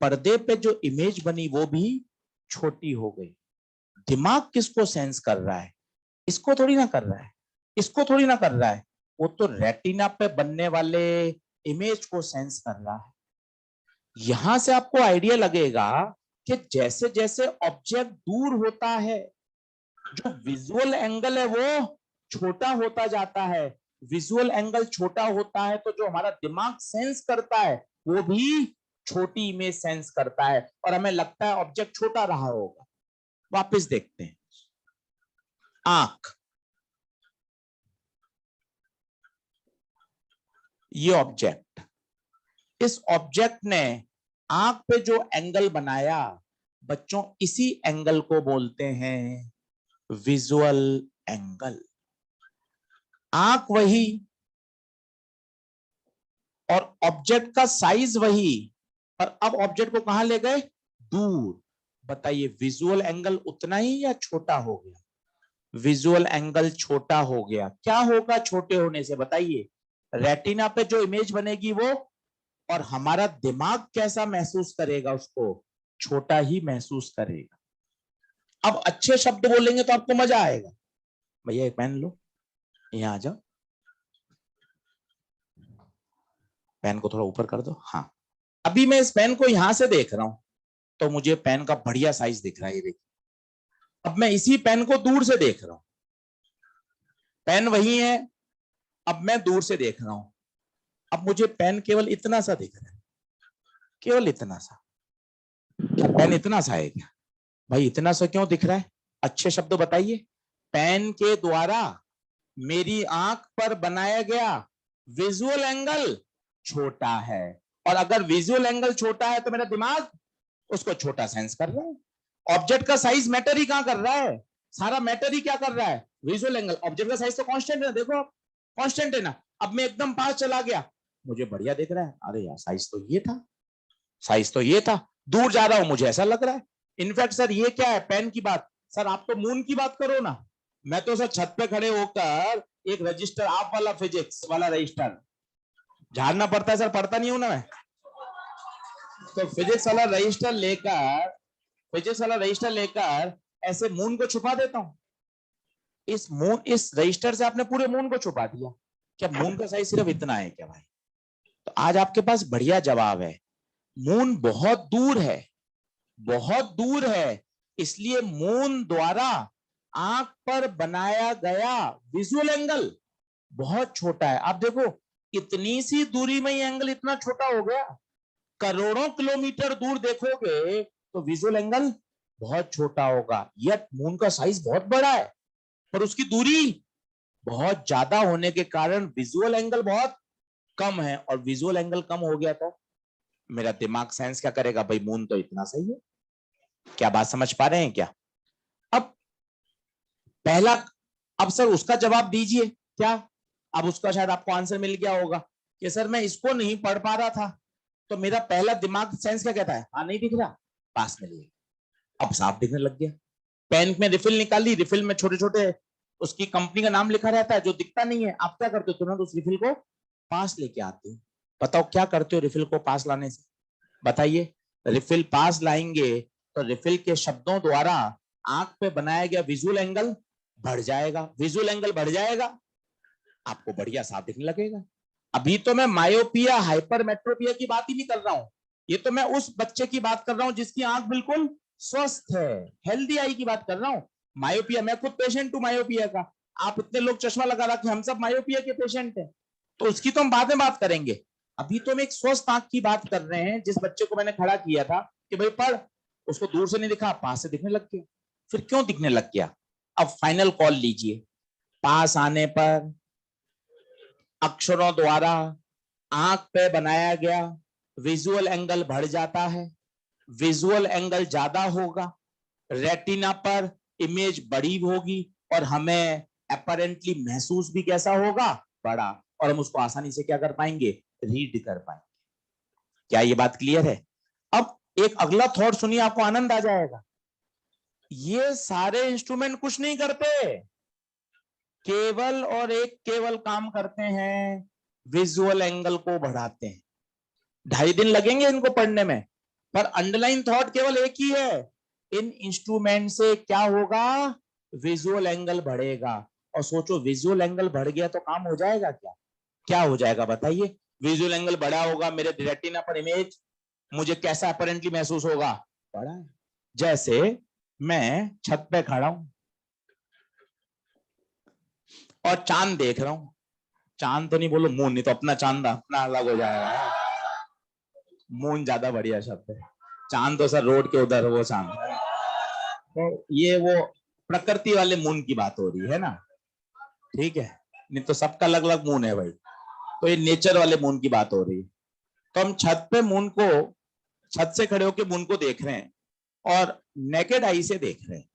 पर्दे पे जो इमेज बनी वो भी छोटी हो गई। दिमाग किसको सेंस कर रहा है, इसको थोड़ी ना कर रहा है, इसको थोड़ी ना कर रहा है, वो तो रेटिना पे बनने वाले इमेज को सेंस कर रहा है। यहां से आपको आइडिया लगेगा कि जैसे जैसे ऑब्जेक्ट दूर होता है, जो विजुअल एंगल है वो छोटा होता जाता है। विजुअल एंगल छोटा होता है तो जो हमारा दिमाग सेंस करता है वो भी छोटी इमेज सेंस करता है, और हमें लगता है ऑब्जेक्ट छोटा रहा होगा। वापस देखते हैं, आंख, ये ऑब्जेक्ट, इस ऑब्जेक्ट ने आंख पे जो एंगल बनाया बच्चों, इसी एंगल को बोलते हैं विजुअल एंगल। आंख वही और ऑब्जेक्ट का साइज वही, और अब ऑब्जेक्ट को कहां ले गए, दूर। बताइए विजुअल एंगल उतना ही या छोटा हो गया? विजुअल एंगल छोटा हो गया। क्या होगा छोटे होने से, बताइए? रेटिना पे जो इमेज बनेगी वो, और हमारा दिमाग कैसा महसूस करेगा उसको, छोटा ही महसूस करेगा। अब अच्छे शब्द बोलेंगे तो आपको मजा आएगा। भैया एक पेन लो, यहां आ जाओ, पेन को थोड़ा ऊपर कर दो। हाँ, अभी मैं इस पेन को यहां से देख रहा हूं तो मुझे पेन का बढ़िया साइज दिख रहा है, ये देखिए। अब मैं इसी पेन को दूर से देख रहा हूं, पेन वही है, अब मैं दूर से देख रहा हूं, अब मुझे पेन केवल इतना सा दिख रहा है, केवल इतना सा। क्या पेन इतना सा है क्या? भाई इतना सा क्यों दिख रहा है? अच्छे शब्द बताइए। पेन के द्वारा मेरी आंख पर बनाया गया विजुअल एंगल छोटा है, और अगर विजुअल एंगल छोटा है तो मेरा दिमाग उसको छोटा सेंस कर रहा है। ऑब्जेक्ट का साइज मैटर ही कहां कर रहा है, सारा मैटर ही क्या कर रहा है, विजुअल एंगल। ऑब्जेक्ट का साइज तो कांस्टेंट है, देखो कांस्टेंट है ना। अब मैं एकदम पास चला गया, मुझे बढ़िया दिख रहा है, अरे यार साइज तो ये था, साइज तो ये था। दूर जा रहा हूं, मुझे ऐसा लग रहा है। इनफैक्ट सर ये क्या है, पेन की बात, सर आप तो मून की बात करो ना, मैं तो सर छत पे खड़े होकर एक रजिस्टर, आप वाला फिजिक्स वाला रजिस्टर झाड़ना पड़ता है सर, पढ़ता नहीं हूं ना मैं, तो फिजिक्स वाला रजिस्टर लेकर, फिजिक्स वाला रजिस्टर लेकर ऐसे मून को छुपा देता हूं। इस मून, इस रजिस्टर से आपने पूरे मून को छुपा दिया। क्या मून का साइज सिर्फ इतना है क्या भाई? तो आज आपके पास बढ़िया जवाब है, मून बहुत दूर है, बहुत दूर है, इसलिए मून द्वारा आंख पर बनाया गया विजुअल एंगल बहुत छोटा है। आप देखो इतनी सी दूरी में ये एंगल इतना छोटा हो गया, करोड़ों किलोमीटर दूर देखोगे तो विजुअल एंगल बहुत छोटा होगा। यह मून का साइज बहुत बड़ा है, पर उसकी दूरी बहुत ज्यादा होने के कारण विजुअल एंगल बहुत कम है, और विजुअल एंगल कम हो गया तो मेरा दिमाग सेंस क्या करेगा, भाई मून तो इतना सही है। क्या बात समझ पा रहे हैं क्या? अब पहला, अब सर उसका जवाब दीजिए क्या? अब उसका शायद आपको आंसर मिल गया होगा कि सर मैं इसको नहीं पढ़ पा रहा था, तो मेरा पहला दिमाग सेंस क्या कहता है, हाँ नहीं दिख रहा, पास में लिए, अब साफ दिखने लग गया। पेन में रिफिल निकाली, रिफिल में छोटे छोटे उसकी कंपनी का नाम लिखा रहता है, जो दिखता नहीं है। आप क्या करते हो, तुरंत उस रिफिल को पास लेके आते हो। बताओ क्या करते हो रिफिल को पास लाने से, बताइए। रिफिल पास लाएंगे तो रिफिल के शब्दों द्वारा आंख पे बनाया गया विजुअल एंगल बढ़ जाएगा। विजुअल एंगल बढ़ जाएगा, आपको बढ़िया साफ दिखने लगेगा। अभी तो मैं मायोपिया हाइपरमेट्रोपिया की बात ही नहीं कर रहा हूं, ये तो मैं उस बच्चे की बात कर रहा हूं जिसकी आंख बिल्कुल स्वस्थ है, हेल्दी आई की बात कर रहा हूं। मायोपिया, मैं खुद पेशेंट हूं मायोपिया का। आप इतने लोग चश्मा लगा रखे, हम सब मायोपिया के पेशेंट हैं, तो उसकी तो हम बाद में बात करेंगे। अभी तो हम एक स्वस्थ आंख की बात कर रहे हैं। जिस बच्चे को मैंने खड़ा किया था कि भाई पढ़, उसको दूर से नहीं दिखा, पास से दिखने लग गया। फिर क्यों दिखने लग गया? अब फाइनल कॉल लीजिए। पास आने पर अक्षरों द्वारा आंख पे बनाया गया विजुअल एंगल बढ़ जाता है। विजुअल एंगल ज्यादा होगा, रेटिना पर इमेज बड़ी होगी, और हमें अपरेंटली महसूस भी कैसा होगा, बड़ा। और हम उसको आसानी से क्या कर पाएंगे, रीड कर पाएंगे। क्या ये बात क्लियर है? अब एक अगला थॉट सुनिए, आपको आनंद आ जाएगा। ये सारे इंस्ट्रूमेंट कुछ नहीं करते, केवल और एक केवल काम करते हैं, विजुअल एंगल को बढ़ाते हैं। 2.5 दिन लगेंगे इनको पढ़ने में, पर अंडरलाइन थॉट केवल एक ही है, इन इंस्ट्रूमेंट से क्या होगा, विजुअल एंगल बढ़ेगा। और सोचो विजुअल एंगल बढ़ गया तो काम हो जाएगा क्या? क्या हो जाएगा बताइए? विजुअल एंगल बढ़ा होगा, मेरे रेटिना पर इमेज मुझे कैसा अपरेंटली महसूस होगा, बड़ा है। जैसे मैं छत पे खड़ा हूं और चांद देख रहा हूं, चांद तो नहीं बोलो, मून, नहीं तो अपना चांद अपना अलग हो जाएगा। मून ज्यादा बढ़िया शब्द है, चांद तो सर रोड के उधर वो चांद। तो ये वो प्रकृति वाले मून की बात हो रही है ना, ठीक है, नहीं तो सबका अलग अलग मून है भाई। तो ये नेचर वाले मून की बात हो रही है। तो हम छत पे मून को, छत से खड़े होकर मून को देख रहे हैं और नेकेड आई से देख रहे हैं।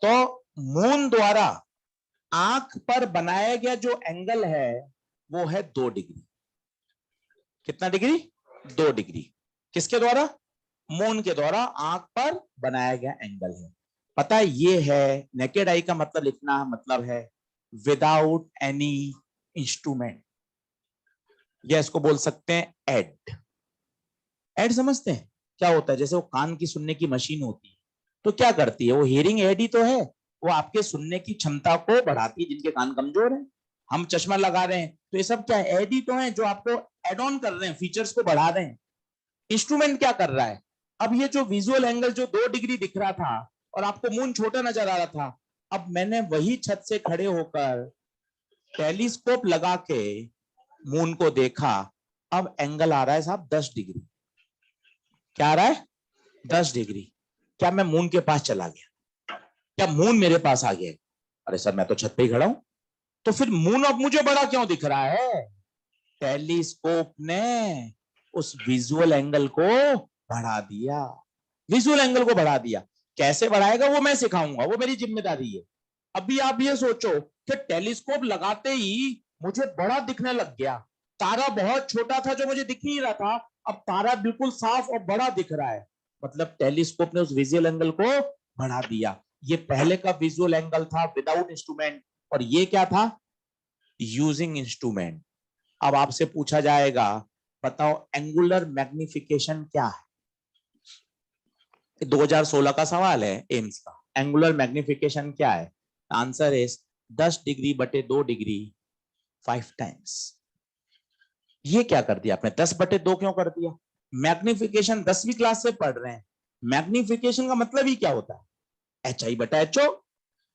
तो मून द्वारा आंख पर बनाया गया जो एंगल है वो है 2 डिग्री। कितना डिग्री? 2 डिग्री। किसके द्वारा? मून के द्वारा आंख पर बनाया गया एंगल है। पता है ये है नेकेड आई का मतलब, लिखना मतलब है विदाउट एनी इंस्ट्रूमेंट, या इसको बोल सकते हैं एड। एड समझते हैं क्या होता है? जैसे वो कान की सुनने की मशीन होती है, तो क्या करती है वो? हियरिंग एड ही तो है, वो आपके सुनने की क्षमता को बढ़ाती है जिनके कान कमजोर है। हम चश्मा लगा रहे हैं तो ये सब क्या है, एड ही तो है, जो आपको एड ऑन कर रहे हैं, फीचर्स को बढ़ा रहे हैं। इंस्ट्रूमेंट क्या कर रहा है? अब ये जो विजुअल एंगल जो 2 डिग्री दिख रहा था और आपको मून छोटा नजर आ रहा था, अब मैंने वही छत से खड़े होकर टेलीस्कोप लगा के मून को देखा, अब एंगल आ रहा है साहब 10 डिग्री। क्या आ रहा है? 10 डिग्री। क्या मैं मून के पास चला गया? क्या मून मेरे पास आ गया? अरे सर मैं तो छत पे ही खड़ा हूं। तो फिर मून अब मुझे बड़ा क्यों दिख रहा है? टेलीस्कोप ने उस विजुअल एंगल को बढ़ा दिया। विजुअल एंगल को बढ़ा दिया। कैसे बढ़ाएगा वो मैं सिखाऊंगा, वो मेरी जिम्मेदारी है। अभी आप ये सोचो कि टेलीस्कोप लगाते ही मुझे बड़ा दिखने लग गया। तारा बहुत छोटा था जो मुझे दिख नहीं रहा था, अब तारा बिल्कुल साफ और बड़ा दिख रहा है। मतलब टेलीस्कोप ने उस विजुअल एंगल को बढ़ा दिया। ये पहले का विजुअल एंगल था विदाउट इंस्ट्रूमेंट, और ये क्या था? Using instrument. अब आपसे पूछा जाएगा बताओ एंगुलर मैग्निफिकेशन क्या है? 2016 का सवाल है एम्स का। एंगुलर मैग्निफिकेशन क्या है? आंसर इज 10 डिग्री बटे 2 डिग्री 5 टाइम्स। ये क्या कर दिया आपने? 10 बटे 2 क्यों कर दिया? मैग्निफिकेशन 10वीं क्लास से पढ़ रहे हैं। मैग्निफिकेशन का मतलब ही क्या होता है? एच आई बटा एच ओ।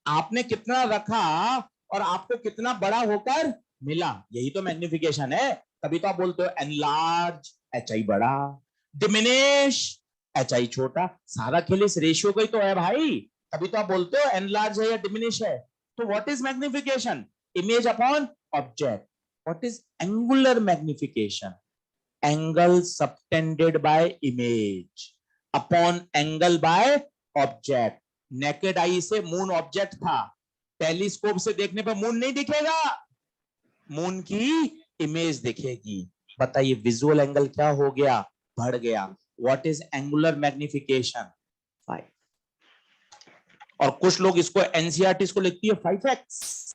आपने कितना रखा और आपको कितना बड़ा होकर मिला, यही तो मैग्निफिकेशन है। तभी तो आप बोलते हो एनलार्ज, एच आई बड़ा, डिमिनिश, एच आई छोटा। सारा खेल इस रेशियो का ही तो है भाई। तभी तो आप बोलते हो एनलार्ज है या डिमिनिश है। तो what is magnification? Image upon object. What is angular magnification? Angle subtended bye image upon angle by object. Naked eye से मून ऑब्जेक्ट था, टेलीस्कोप से देखने पर मून नहीं दिखेगा, मून की इमेज दिखेगी। बताइए विजुअल एंगल क्या हो गया? बढ़ गया। What is angular magnification? 5। और कुछ लोग इसको एनसीईआरटी को लिखती है 5x।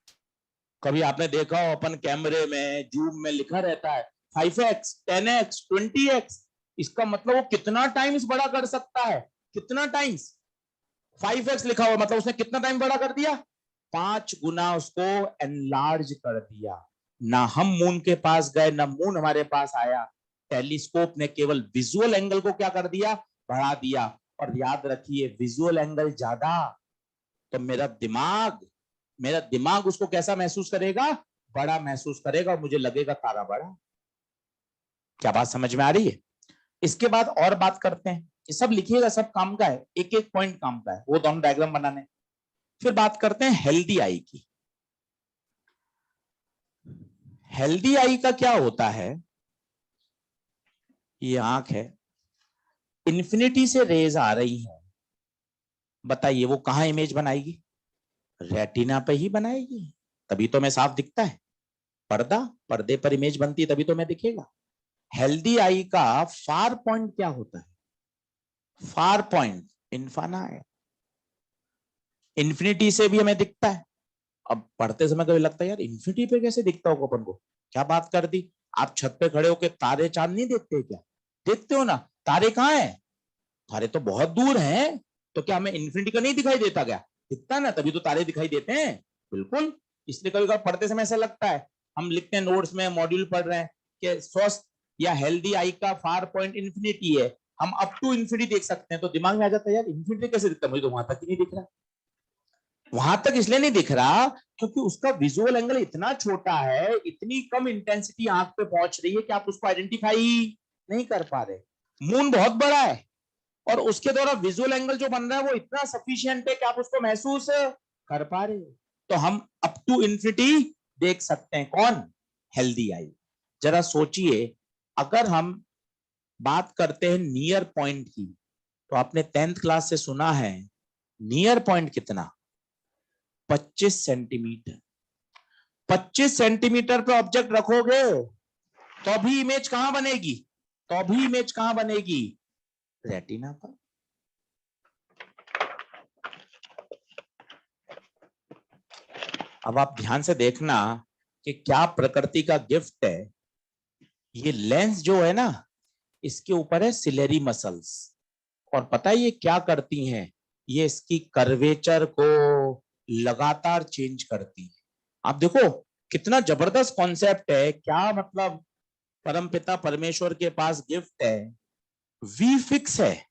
कभी आपने देखा हो अपन कैमरे में जूम में लिखा रहता है 5x 10x 20x, इसका मतलब वो कितना टाइम्स बड़ा कर सकता है, कितना टाइम्स। 5x लिखा हुआ मतलब उसने कितना टाइम बड़ा कर दिया, 5 गुना उसको एनलार्ज कर दिया। ना हम मून के पास गए ना मून हमारे पास आया, टेलीस्कोप ने केवल विजुअल एंगल को क्या कर दिया, बढ़ा दिया। और याद रखिए विजुअल एंगल ज्यादा तो मेरा दिमाग उसको कैसा महसूस करेगा, बड़ा महसूस करेगा और मुझे लगेगा तारा बड़ा। क्या बात समझ में आ रही है। इसके बाद और बात करते हैं, ये सब लिखिएगा, सब काम का है, एक एक पॉइंट काम का है, वो दोनों डायग्राम बनाने। फिर बात करते हैं हेल्दी आई की। हेल्दी आई का क्या होता है, ये आंख है, इन्फिनिटी से रेज आ रही है, बताइए वो कहां इमेज बनाएगी, रेटिना पे ही बनाएगी, तभी तो मैं साफ दिखता है। पर्दे पर इमेज बनती है तभी तो मैं दिखेगा। हेल्दी आई का फार पॉइंट क्या होता है, फार पॉइंट इन्फाना है, इन्फिनिटी से भी हमें दिखता है। अब पढ़ते समय कभी लगता है यार इन्फिनिटी पे कैसे दिखता होगा अपन को, क्या बात कर दी। आप छत पे खड़े होकर तारे चांद नहीं देखते क्या, देखते हो ना, तारे कहाँ है, तारे तो बहुत दूर हैं, तो क्या हमें इन्फिनिटी का नहीं दिखाई देता क्या, दिखता ना, तभी तो तारे दिखाई देते हैं। बिल्कुल, इसलिए कभी कभी पढ़ते समय ऐसा लगता है, हम लिखते हैं नोट्स में, मॉड्यूल पढ़ रहे हैं कि स्वस्थ या हेल्दी आई का फार पॉइंट इन्फिनिटी है, हम अप टू इन्फिनिटी देख सकते हैं, तो दिमाग में आ जाता है यार इन्फिनिटी कैसे दिखता है, मुझे तो वहां तक ही नहीं दिख रहा। वहां तक इसलिए नहीं दिख रहा क्योंकि उसका विजुअल एंगल इतना छोटा है, इतनी कम इंटेंसिटी आंख पे पहुंच रही है कि आप उसको आइडेंटिफाई नहीं कर पा रहे। मून बहुत बड़ा है और उसके द्वारा विजुअल एंगल जो बन रहा है वो इतना सफिशिएंट है कि आप उसको महसूस कर पा रहे हो, तो हम अप टू इन्फिनिटी देख सकते हैं। कौन, हेल्दी आई। जरा सोचिए, अगर हम बात करते हैं नियर पॉइंट की, तो आपने 10th क्लास से सुना है नियर पॉइंट कितना, 25 सेंटीमीटर। 25 सेंटीमीटर पे ऑब्जेक्ट रखोगे तो अभी इमेज कहां बनेगी, तो अभी इमेज कहां बनेगी, रेटिना पर। अब आप ध्यान से देखना कि क्या प्रकृति का गिफ्ट है, ये लेंस जो है ना, इसके ऊपर है सिलेरी मसल्स, और पता है ये क्या करती हैं, ये इसकी कर्वेचर को लगातार चेंज करती है। आप देखो कितना जबरदस्त कॉन्सेप्ट है, क्या मतलब परमपिता परमेश्वर के पास गिफ्ट है, वी फिक्स है,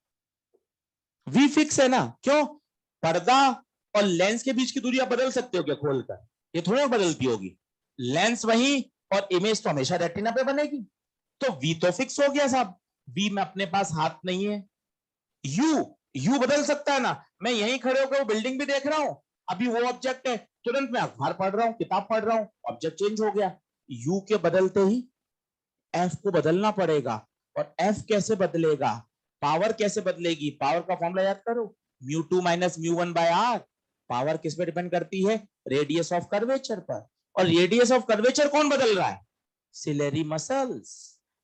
वी फिक्स है ना, क्यों, पर्दा और लेंस के बीच की दूरी आप बदल सकते हो क्या खोलकर, ये थोड़ी ना बदलती होगी, लेंस वही और इमेज तो हमेशा रेटिना पे बनेगी, तो वी तो फिक्स हो गया साहब, वी में अपने पास हाथ नहीं है। यू बदल सकता है ना, मैं यहीं खड़े होकर वो बिल्डिंग भी देख रहा हूं, अभी वो ऑब्जेक्ट है, तुरंत मैं अखबार पढ़ रहा हूं, किताब पढ़ रहा हूं, ऑब्जेक्ट चेंज हो गया। यू के बदलते ही एफ को बदलना पड़ेगा, और एफ कैसे बदलेगा, पावर कैसे बदलेगी, पावर का फॉर्मूला याद करो, μ2 माइनस μ1 बाय आर। पावर किस पे डिपेंड करती है, रेडियस ऑफ कर्वेचर पर, और रेडियस ऑफ कर्वेचर कौन बदल रहा है, सिलेरी मसल्स।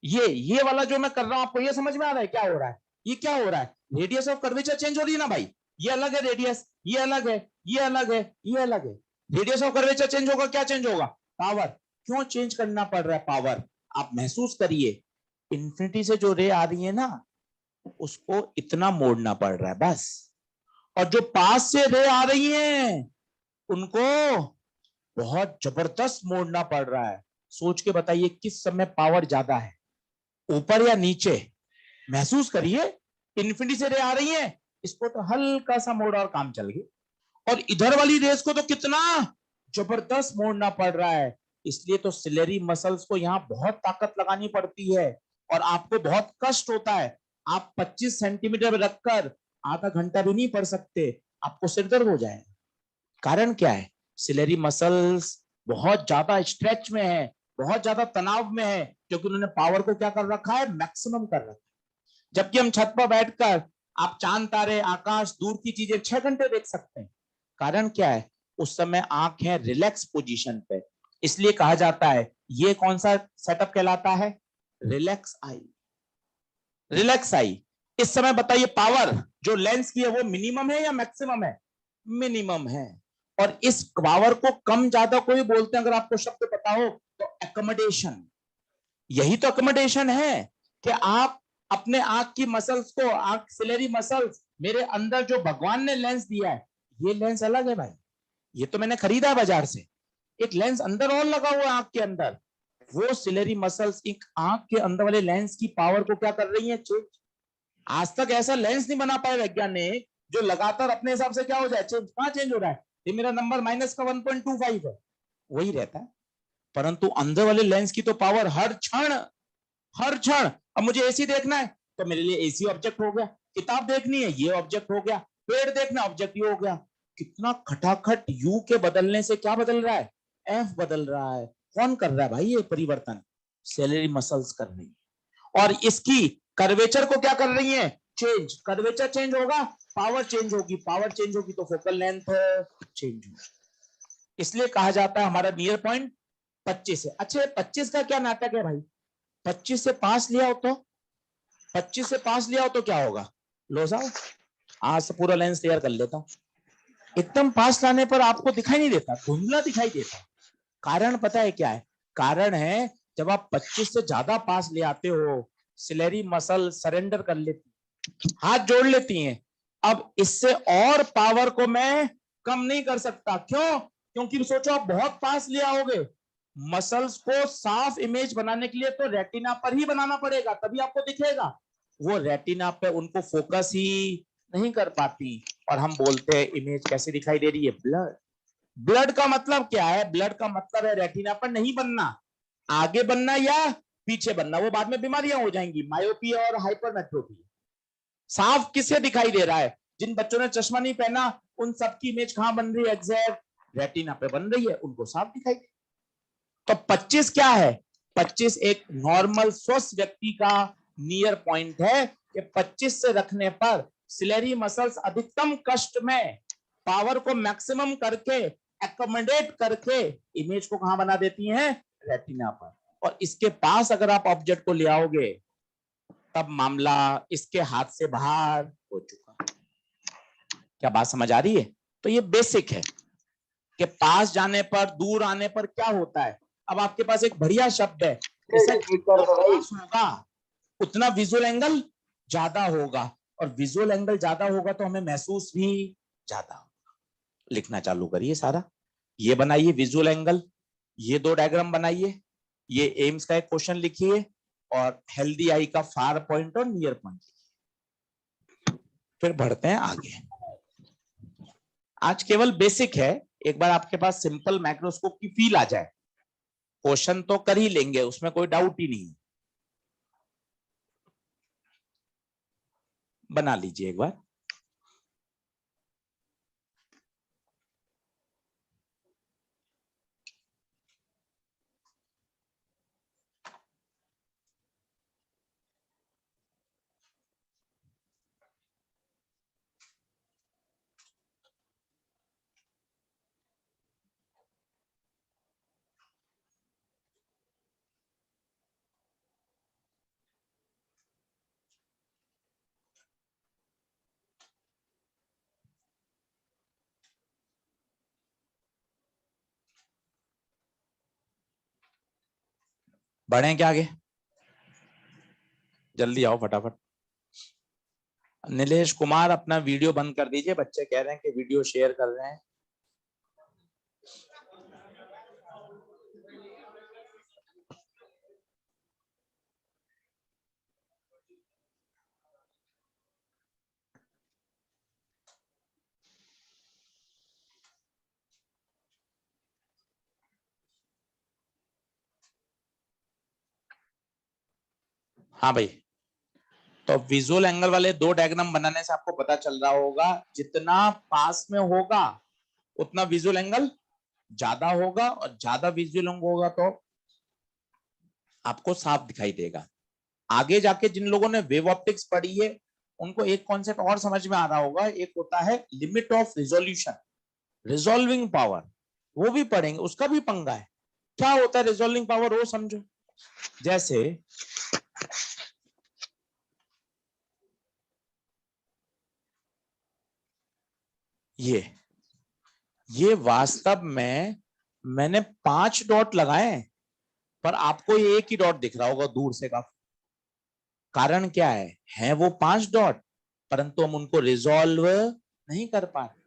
ये वाला जो मैं कर रहा हूं आपको ये समझ में आ रहा है क्या हो रहा है, ये क्या हो रहा है, रेडियस ऑफ कर्वेचर चेंज हो रही है ना भाई, ये अलग है रेडियस, ये अलग है, ये अलग है, ये अलग है, रेडियस ऑफ कर्वेचर चेंज होगा, क्या चेंज होगा, पावर। क्यों चेंज करना पड़ रहा है पावर, आप महसूस करिए, इन्फिनिटी से जो रे आ रही है ना, उसको इतना मोड़ना पड़ रहा है बस, और जो पास से रे आ रही हैं उनको बहुत जबरदस्त मोड़ना पड़ रहा है। सोच के बताइए किस समय पावर ज्यादा है, ऊपर या नीचे, महसूस करिए, इन्फिनिटी से रे आ रही है, इसको तो हल्का सा मोड़ और काम चल गया, और इधर वाली रेस को तो कितना जबरदस्त मोड़ना पड़ रहा है, इसलिए तो सिलेरी मसल्स को यहाँ बहुत ताकत लगानी पड़ती है, और आपको बहुत कष्ट होता है, आप 25 सेंटीमीटर रखकर आधा घंटा भी नहीं पढ़ सकते, आपको सिर दर्द हो जाएगा। कारण क्या है, सिलेरी मसल्स बहुत ज्यादा स्ट्रेच में है, बहुत ज्यादा तनाव में है, क्योंकि उन्होंने पावर को क्या कर रखा है, मैक्सिमम कर रखा है। जबकि हम छत पर बैठकर आप चांद तारे आकाश दूर की चीजें 6 घंटे देख सकते हैं। कारण क्या है, उस समय आंख है रिलैक्स पोजीशन पे, इसलिए कहा जाता है ये कौन सा सेटअप कहलाता है, रिलैक्स आई, रिलैक्स आई। इस समय बताइए पावर जो लेंस की है वो मिनिमम है या मैक्सिमम है, मिनिमम है। और इस पावर को कम ज्यादा कोई बोलते हैं, अगर आपको शब्द पता हो तो, एकोमोडेशन। यही तो अकोमोडेशन है कि आप अपने आंख की मसल्स को, आंख सिलेरी मसल्स, मेरे अंदर जो भगवान ने लेंस दिया है, ये लेंस अलग है भाई, ये तो मैंने खरीदा है बाजार से। एक लेंस अंदर और लगा हुआ है आंख के अंदर, वो सिलेरी मसल्स एक आंख के अंदर वाले लेंस की पावर को क्या कर रही है, चेंज। आज तक ऐसा लेंस नहीं बना पाए वैज्ञानिक जो लगातार अपने हिसाब से क्या हो जाए, चेंज। कहां चेंज हो रहा है, ये मेरा नंबर माइनस का 1.25 है, वही रहता है। परंतु अंदर वाले लेंस की तो पावर हर क्षण, हर क्षण। अब मुझे एसी देखना है तो मेरे लिए एसी ऑब्जेक्ट हो गया, किताब देखनी है ये ऑब्जेक्ट हो गया, पेड़ देखना ऑब्जेक्ट ये हो गया। कितना खटाखट यू के बदलने से क्या बदल रहा है, एफ बदल रहा है। कौन कर रहा है भाई ये परिवर्तन, सेलेरी मसल्स कर रही है। और इसकी कर्वेचर को क्या कर रही है, चेंज। कर्वेचर चेंज होगा, पावर चेंज होगी, पावर चेंज होगी तो फोकल लेंथ चेंज होगी। इसलिए कहा जाता है हमारा नियर पॉइंट 25 है। अच्छा 25 का क्या नाटक है भाई, 25 से पास लिया हो तो, 25 से पास लिया हो तो क्या होगा, लो साहब आज से पूरा लेंस तैयार कर लेता हूं। एकदम पास लाने पर आपको दिखाई नहीं देता, धुंधला दिखाई देता। कारण पता है क्या है, कारण है जब आप 25 से ज्यादा पास ले आते हो, सिलेरी मसल सरेंडर कर लेती, हाथ जोड़ लेती हैं। अब इससे और पावर को मैं कम नहीं कर सकता, क्यों, क्योंकि सोचो आप बहुत पास ले आओगे, मसल्स को साफ इमेज बनाने के लिए तो रेटिना पर ही बनाना पड़ेगा, तभी आपको दिखेगा। वो रेटिना पे उनको फोकस ही नहीं कर पाती, और हम बोलते हैं इमेज कैसे दिखाई दे रही है, ब्लड। ब्लड का मतलब क्या है, ब्लड का मतलब है रेटिना पर नहीं बनना, आगे बनना या पीछे बनना, वो बाद में बीमारियां हो जाएंगी, मायोपिया और हाइपरमेट्रोपी। साफ किसे दिखाई दे रहा है, जिन बच्चों ने चश्मा नहीं पहना उन सबकी इमेज कहां बन रही है, एग्जैक्ट रेटिना पे बन रही है, उनको साफ दिखाई दे। तो 25 क्या है, 25 एक नॉर्मल स्वस्थ व्यक्ति का नियर पॉइंट है कि 25 से रखने पर सिलेरी मसल्स अधिकतम कष्ट में पावर को मैक्सिमम करके, एकोमोडेट करके इमेज को कहां बना देती हैं, रेटिना पर। और इसके पास अगर आप ऑब्जेक्ट को ले आओगे तब मामला इसके हाथ से बाहर हो चुका। क्या बात समझ आ रही है, तो ये बेसिक है कि पास जाने पर, दूर आने पर क्या होता है। अब आपके पास एक बढ़िया शब्द है, जैसे पास होगा उतना विजुअल एंगल ज्यादा होगा, और विजुअल एंगल ज्यादा होगा तो हमें महसूस भी ज्यादा होगा। लिखना चालू करिए सारा, ये बनाइए विजुअल एंगल, ये दो डायग्राम बनाइए, ये एम्स का एक क्वेश्चन लिखिए, और हेल्दी आई का फार पॉइंट और नियर पॉइंट, फिर बढ़ते हैं आगे। आज केवल बेसिक है, एक बार आपके पास सिंपल माइक्रोस्कोप की फील आ जाए, क्वेश्चन तो कर ही लेंगे, उसमें कोई डाउट ही नहीं। बना लीजिए एक बार। बढ़े क्या आगे, जल्दी आओ फटाफट। नीलेश कुमार अपना वीडियो बंद कर दीजिए, बच्चे कह रहे हैं कि वीडियो शेयर कर रहे हैं। हाँ भाई, तो विजुअल एंगल वाले दो डायग्राम बनाने से आपको पता चल रहा होगा, जितना पास में होगा उतना विजुअल एंगल ज्यादा होगा, और ज्यादा विजुअल एंगल होगा तो आपको साफ दिखाई देगा। आगे जाके जिन लोगों ने वेव ऑप्टिक्स पढ़ी है उनको एक कॉन्सेप्ट और समझ में आ रहा होगा, एक होता है limit of resolution, resolving power, वो भी पढ़ेंगे, उसका भी पंगा है। क्या होता है रिजॉल्विंग पावर, वो समझो। जैसे ये ये वास्तव में मैंने 5 डॉट लगाए हैं, पर आपको ये एक ही डॉट दिख रहा होगा दूर से काफी। कारण क्या है वो 5 डॉट, परंतु हम उनको रिजॉल्व नहीं कर पा रहे।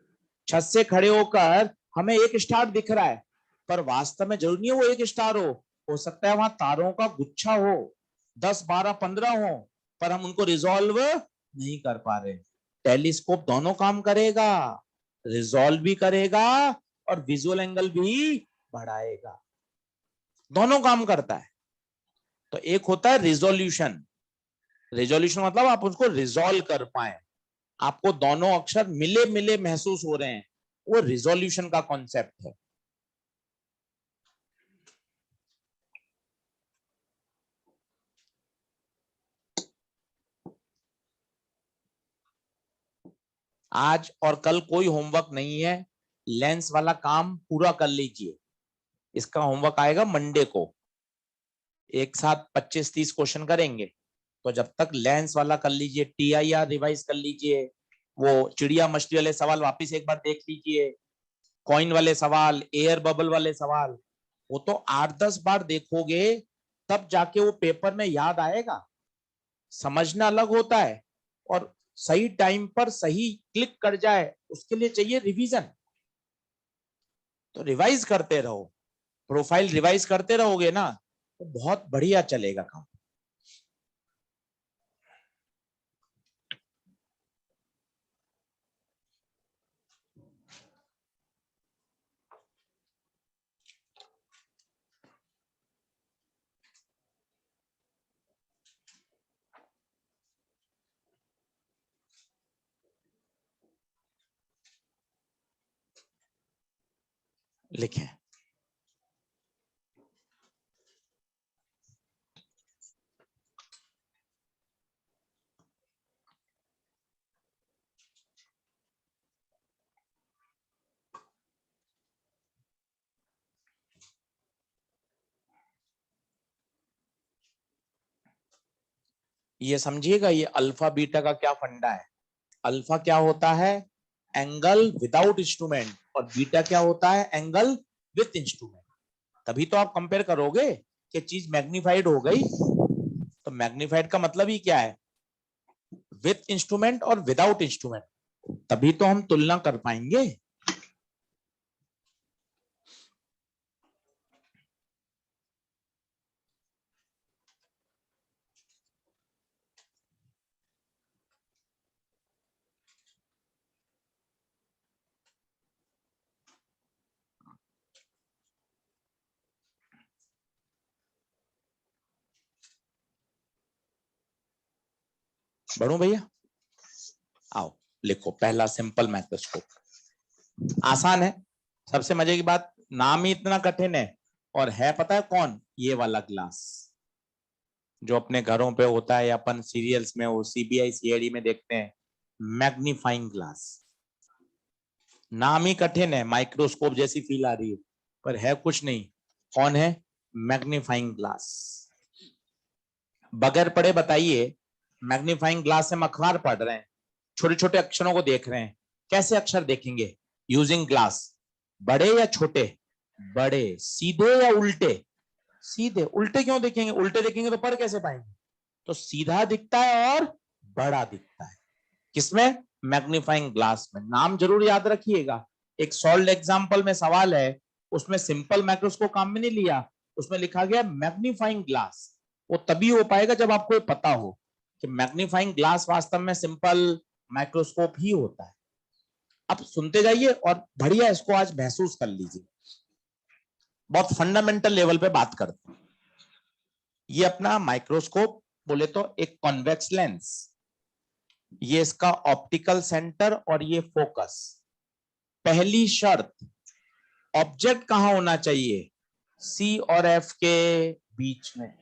छत से खड़े होकर हमें एक स्टार दिख रहा है, पर वास्तव में जरूरी नहीं है वो एक स्टार हो सकता है वहां तारों का गुच्छा हो, 10 12 15 हो, पर हम उनको रिजॉल्व नहीं कर पा रहे। टेलीस्कोप दोनों काम करेगा, रिजॉल्व भी करेगा और विजुअल एंगल भी बढ़ाएगा, दोनों काम करता है। तो एक होता है रिजोल्यूशन, रिजोल्यूशन मतलब आप उसको रिजॉल्व कर पाए, आपको दोनों अक्षर मिले मिले महसूस हो रहे हैं, वो रिजोल्यूशन का कॉन्सेप्ट है। आज और कल कोई होमवर्क नहीं है, लेंस वाला काम पूरा कर लीजिए। इसका होमवर्क आएगा मंडे को, एक साथ 25-30 क्वेश्चन करेंगे। तो जब तक लेंस वाला कर लीजिए, TIR रिवाइज कर लीजिए, वो चिड़िया मछली वाले सवाल वापिस एक बार देख लीजिए, कॉइन वाले सवाल, एयर बबल वाले सवाल, वो तो 8-10 बार देखोगे तब जाके वो पेपर में याद आएगा। समझना अलग होता है और सही टाइम पर सही क्लिक कर जाए उसके लिए चाहिए रिवीजन। तो रिवाइज करते रहो, प्रोफाइल रिवाइज करते रहोगे ना तो बहुत बढ़िया चलेगा काम। लिखें, ये समझिएगा ये अल्फा बीटा का क्या फंडा है। अल्फा क्या होता है, एंगल विदाउट इंस्ट्रूमेंट, और बीटा क्या होता है, एंगल विथ इंस्ट्रूमेंट। तभी तो आप कंपेयर करोगे कि चीज मैग्नीफाइड हो गई। तो मैग्नीफाइड का मतलब ही क्या है, विथ इंस्ट्रूमेंट और विदाउट इंस्ट्रूमेंट, तभी तो हम तुलना कर पाएंगे। बढ़ू भैया, आओ लिखो पहला सिंपल माइक्रोस्कोप। आसान है, सबसे मजे की बात नाम ही इतना कठिन है, और है पता है कौन, ये वाला ग्लास जो अपने घरों पे होता है या अपन सीरियल्स में वो CBI CID में देखते हैं, मैग्नीफाइंग ग्लास। नाम ही कठिन है, माइक्रोस्कोप जैसी फील आ रही है, पर है कुछ नहीं। कौन है, मैग्नीफाइंग ग्लास। बगैर पढ़े बताइए, मैग्नीफाइंग ग्लास से हम अखबार पढ़ रहे हैं, छोटे छोटे अक्षरों को देख रहे हैं, कैसे अक्षर देखेंगे यूजिंग ग्लास, बड़े या छोटे, बड़े, सीधे या उल्टे, सीधे। उल्टे क्यों देखेंगे, उल्टे देखेंगे तो पढ़ कैसे पाएंगे। तो सीधा दिखता है और बड़ा दिखता है, किसमें, मैग्नीफाइंग ग्लास में। नाम जरूर याद रखिएगा। एक सॉल्व एग्जांपल में सवाल है, उसमें सिंपल माइक्रोस्कोप काम में नहीं लिया, उसमें लिखा गया मैग्नीफाइंग ग्लास। वो तभी हो पाएगा जब आपको पता हो कि मैग्नीफाइंग ग्लास वास्तव में सिंपल माइक्रोस्कोप ही होता है। अब सुनते जाइए और बढ़िया इसको आज महसूस कर लीजिए, बहुत फंडामेंटल लेवल पे बात करते हैं। ये अपना माइक्रोस्कोप बोले तो एक कॉन्वेक्स लेंस, ये इसका ऑप्टिकल सेंटर और ये फोकस। पहली शर्त, ऑब्जेक्ट कहां होना चाहिए, C और F के बीच में।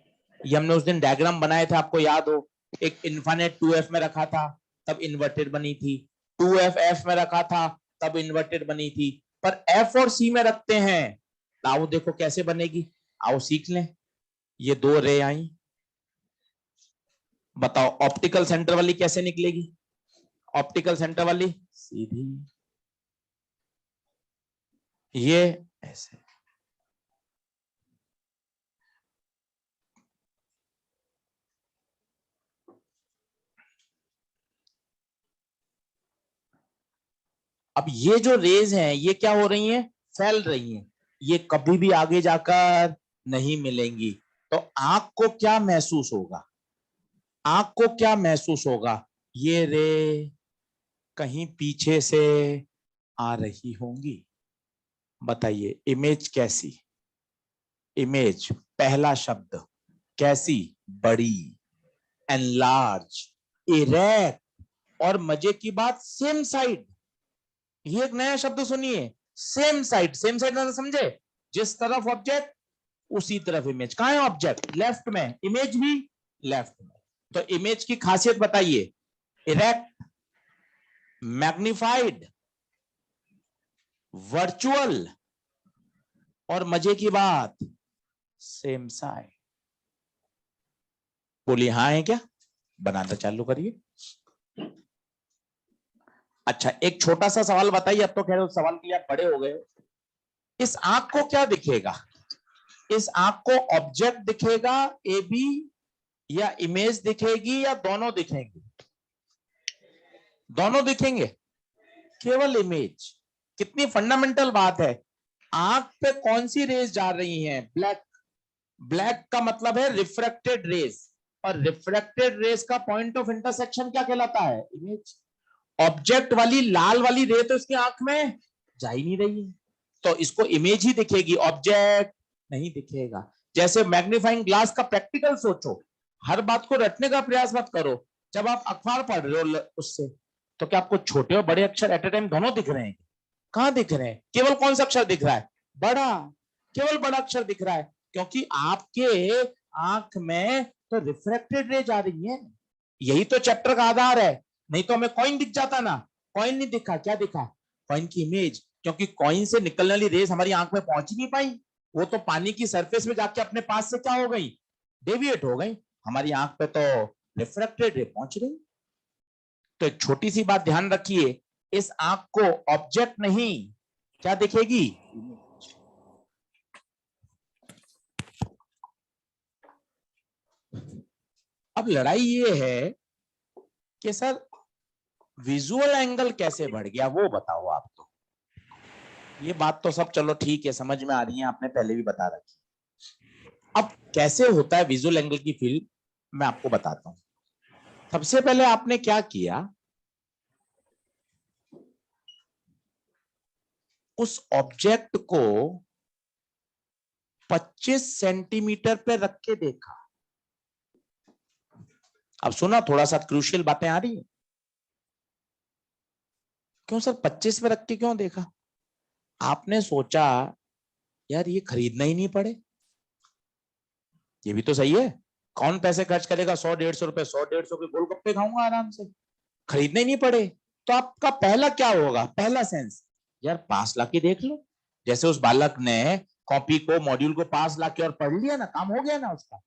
ये हमने उस दिन डायग्राम बनाए थे, आपको याद हो, एक इन्फिनिट 2F में रखा था तब इन्वर्टेड बनी थी, 2F F में रखा था तब इन्वर्टेड बनी थी, पर F और C में रखते हैं, आओ देखो कैसे बनेगी, आओ सीख लें। ये दो रे आई, बताओ ऑप्टिकल सेंटर वाली कैसे निकलेगी, ऑप्टिकल सेंटर वाली सीधी, ये ऐसे, अब ये जो रेज हैं ये क्या हो रही हैं, फैल रही हैं, ये कभी भी आगे जाकर नहीं मिलेंगी। तो आंख को क्या महसूस होगा, आंख को क्या महसूस होगा, ये रे कहीं पीछे से आ रही होंगी। बताइए इमेज कैसी, इमेज पहला शब्द कैसी, बड़ी, एनलार्ज, इरेक्ट, और मजे की बात सेम साइड। ये एक नया शब्द सुनिए, सेम साइड। सेम साइड मतलब समझे, जिस तरफ ऑब्जेक्ट उसी तरफ इमेज। कहां है ऑब्जेक्ट, लेफ्ट में, इमेज भी लेफ्ट में। तो इमेज की खासियत बताइए, इरेक्ट, मैग्निफाइड, वर्चुअल, और मजे की बात सेम साइड। बोलिए हाँ है क्या, बनाना चालू करिए। अच्छा एक छोटा सा सवाल बताइए, अब तो खैर उस सवाल के लिए आप बड़े हो गए। इस आंख को क्या दिखेगा, इस आंख को ऑब्जेक्ट दिखेगा ए बी, या इमेज दिखेगी, या दोनों दिखेंगे, दोनों दिखेंगे, केवल इमेज। कितनी फंडामेंटल बात है। आंख पे कौन सी रेज जा रही हैं, ब्लैक, ब्लैक का मतलब है रिफ्रैक्टेड रेज, और रिफ्रैक्टेड रेज का पॉइंट ऑफ इंटरसेक्शन क्या कहलाता है, इमेज। ऑब्जेक्ट वाली लाल वाली रे तो इसकी आंख में जा ही नहीं रही है, तो इसको इमेज ही दिखेगी, ऑब्जेक्ट नहीं दिखेगा। जैसे मैग्नीफाइंग ग्लास का प्रैक्टिकल सोचो, हर बात को रटने का प्रयास मत करो। जब आप अखबार पढ़ रहे हो उससे, तो क्या आपको छोटे और बड़े अक्षर एट ए टाइम दोनों दिख रहे हैं, कहां दिख रहे हैं, केवल कौन सा अक्षर दिख रहा है, बड़ा, केवल बड़ा अक्षर दिख रहा है, क्योंकि आपके आंख में तो रिफ्रैक्टेड रे जा रही है। यही तो चैप्टर का आधार है। नहीं तो हमें कॉइन दिख जाता ना, कॉइन नहीं दिखा, क्या दिखा, कॉइन की इमेज, क्योंकि कॉइन से निकलने वाली रेस हमारी आंख में पहुंच ही नहीं पाई, वो तो पानी की सरफेस में जाके अपने पास से क्या हो गई, डेविएट हो गई, हमारी आंख पे तो रिफ्रैक्टेड रे पहुंच गई। तो एक छोटी सी बात ध्यान रखिए, इस आंख को ऑब्जेक्ट नहीं क्या दिखेगी, अब लड़ाई ये है कि सर विजुअल एंगल कैसे बढ़ गया, वो बताओ आप। तो ये बात तो सब चलो ठीक है, समझ में आ रही है, आपने पहले भी बता रखी। अब कैसे होता है विजुअल एंगल की फील्ड, मैं आपको बताता हूं। सबसे पहले आपने क्या किया, उस ऑब्जेक्ट को 25 सेंटीमीटर पे रख के देखा। अब सुना, थोड़ा सा क्रूशियल बातें आ रही है। क्यों सर 25 पे रख के क्यों देखा, आपने सोचा यार ये खरीदना ही नहीं पड़े, ये भी तो सही है, कौन पैसे खर्च करेगा, 100-150 रुपए, 100-150 के गोलगप्पे खाऊंगा आराम से, खरीदने ही नहीं पड़े। तो आपका पहला क्या होगा, पहला सेंस, यार पास लाके देख लो। जैसे उस बालक ने कॉपी को, मॉड्यूल को पास लाके और पढ़ लिया ना, काम हो गया ना उसका।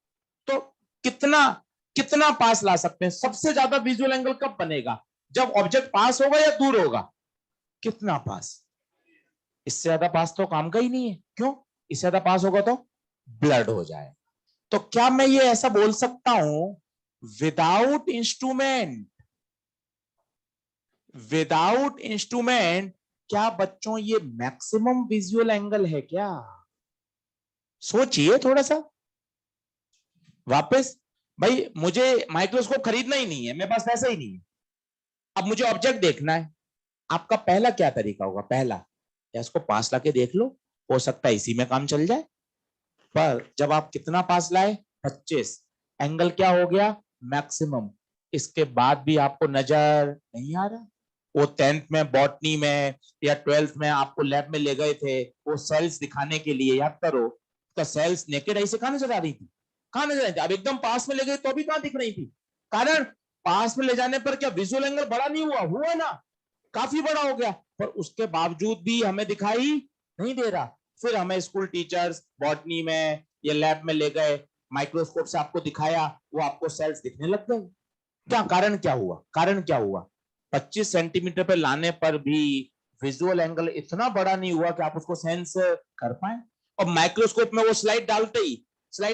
तो कितना कितना पास ला सकते हैं, सबसे ज्यादा विजुअल एंगल कब बनेगा, जब ऑब्जेक्ट पास होगा या दूर होगा, कितना पास, इससे ज्यादा पास तो काम का ही नहीं है। क्यों, इससे ज्यादा पास होगा तो ब्लड हो जाए। तो क्या मैं ये ऐसा बोल सकता हूं, विदाउट इंस्ट्रूमेंट, विदाउट इंस्ट्रूमेंट, क्या बच्चों ये मैक्सिमम विजुअल एंगल है क्या, सोचिए थोड़ा सा वापस। भाई मुझे माइक्रोस्कोप खरीदना ही नहीं है, मेरे पास पैसा ही नहीं है, अब मुझे ऑब्जेक्ट देखना है। आपका पहला क्या तरीका होगा, पहला या इसको पास लाके देख लो, हो सकता है इसी में काम चल जाए। पर जब आप कितना पास लाए, 25, एंगल क्या हो गया, मैक्सिमम। इसके बाद भी आपको नजर नहीं आ रहा। वो 10th में बॉटनी में या 12th में आपको लैब में ले गए थे, वो सेल्स दिखाने के लिए, याद करो, तो सेल्स नेकेड आई से कहां नजर आ रही थी, कहां नजर आ रही थी। अब एकदम पास में ले गए तो भी कहां दिख रही थी, कारण पास में ले जाने पर क्या विजुअल एंगल बड़ा नहीं हुआ, हुआ ना, काफी बड़ा हो गया, पर उसके बावजूद भी हमें दिखाई नहीं दे रहा। फिर हमें स्कूल टीचर्स बॉटनी में या लैब में ले गए, माइक्रोस्कोप से आपको दिखाया, वो आपको सेल्स दिखने लग गए। क्या कारण क्या हुआ, कारण क्या हुआ, 25 सेंटीमीटर पे लाने पर भी विजुअल एंगल इतना बड़ा नहीं हुआ कि आप उसको सेंस कर पाए। और माइक्रोस्कोप में वो स्लाइड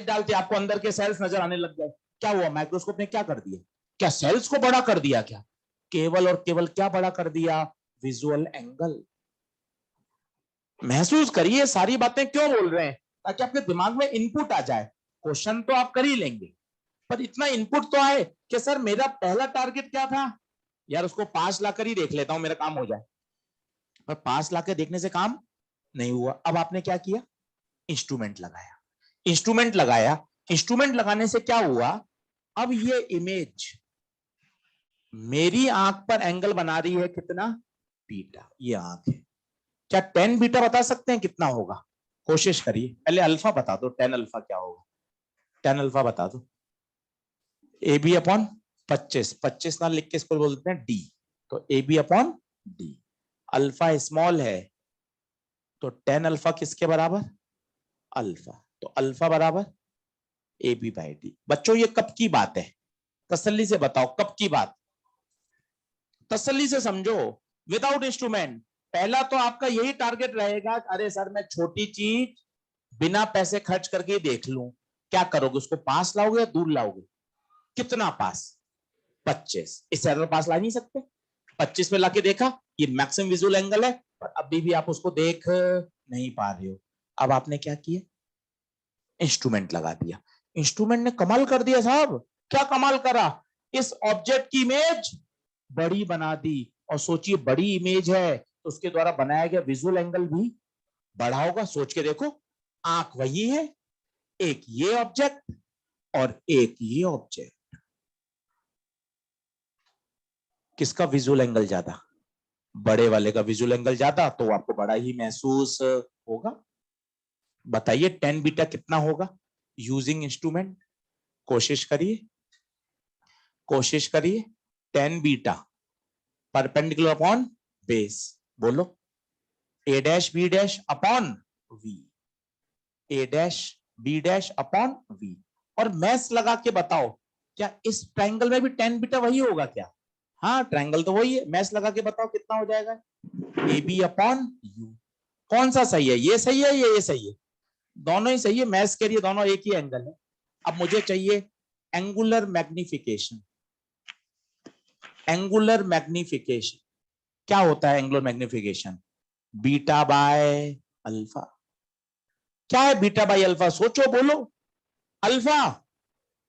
डालते आपको अंदर के सेल्स नजर आने लग गए। क्या हुआ, माइक्रोस्कोप ने क्या कर दिया? क्या सेल्स को बड़ा कर दिया? क्या केवल और केवल क्या बड़ा कर दिया? Visual angle. महसूस करिए सारी बातें क्यों बोल रहे हैं, ताकि आपके दिमाग में इनपुट आ जाए। क्वेश्चन तो आप कर ही लेंगे, पर इतना इनपुट तो आए कि सर मेरा पहला टारगेट क्या था यार, उसको पास लाकर ही देख लेता हूं, मेरा काम हो जाए। पर पास लाकर देखने से काम नहीं हुआ। अब आपने क्या किया? इंस्ट्रूमेंट लगाया। इंस्ट्रूमेंट लगाने से क्या हुआ? अब ये इमेज मेरी आंख पर एंगल बना रही है कितना? बीटा। ये आंख है। क्या 10 बीटा बता सकते हैं कितना होगा? कोशिश करिए, पहले अल्फा बता दो, 10 अल्फा क्या होगा? 10 अल्फा बता दो। ए बी अपॉन 25 ना लिख के इसको बोलते हैं डी, तो A B upon D. Alpha small है तो 10 अल्फा किसके बराबर? अल्फा। तो अल्फा बराबर ए बी बाई डी। बच्चों ये कब की बात है? तसल्ली से बताओ कब की बात? तसल्ली से समझो, विदाउट इंस्ट्रूमेंट। पहला तो आपका यही टारगेट रहेगा, अरे सर मैं छोटी चीज बिना पैसे खर्च करके देख लूं। क्या करोगे, उसको पास लाओगे या दूर लाओगे? कितना पास? 25। इससे ज्यादा पास ला नहीं सकते। 25 में लाके देखा, ये मैक्सिमम विजुअल एंगल है, पर अभी भी आप उसको देख नहीं पा रहे हो। अब आपने क्या किया? इंस्ट्रूमेंट लगा दिया। इंस्ट्रूमेंट ने कमाल कर दिया साहब। क्या कमाल करा? इस ऑब्जेक्ट की इमेज बड़ी बना दी। और सोचिए बड़ी इमेज है तो उसके द्वारा बनाया गया विजुअल एंगल भी बड़ा होगा। सोच के देखो, आंख वही है, एक ये ऑब्जेक्ट और एक ये ऑब्जेक्ट, किसका विजुअल एंगल ज्यादा? बड़े वाले का विजुअल एंगल ज्यादा, तो आपको बड़ा ही महसूस होगा। बताइए 10 बीटा कितना होगा यूजिंग इंस्ट्रूमेंट? कोशिश करिए 10 बीटा परपेंडिकुलर अपॉन बेस। बोलो, A dash B dash upon V, A dash B dash upon V. और मैथ्स लगा के बताओ, क्या इस ट्रायंगल में भी 10 बीटा वही होगा क्या? हाँ, ट्रायंगल तो वही है। मैथ्स लगा के बताओ कितना हो जाएगा? A B upon U. कौन सा सही है? ये सही है ये सही है? दोनों ही सही है। मैथ्स के लिए दोनों एक ही एंगल है। अब मुझे चाहिए एंगुलर मैग्निफिकेशन। एंगुलर मैग्निफिकेशन क्या होता है? Angular magnification beta by alpha. क्या है बीटा बाय अल्फा? सोचो, बोलो। Alpha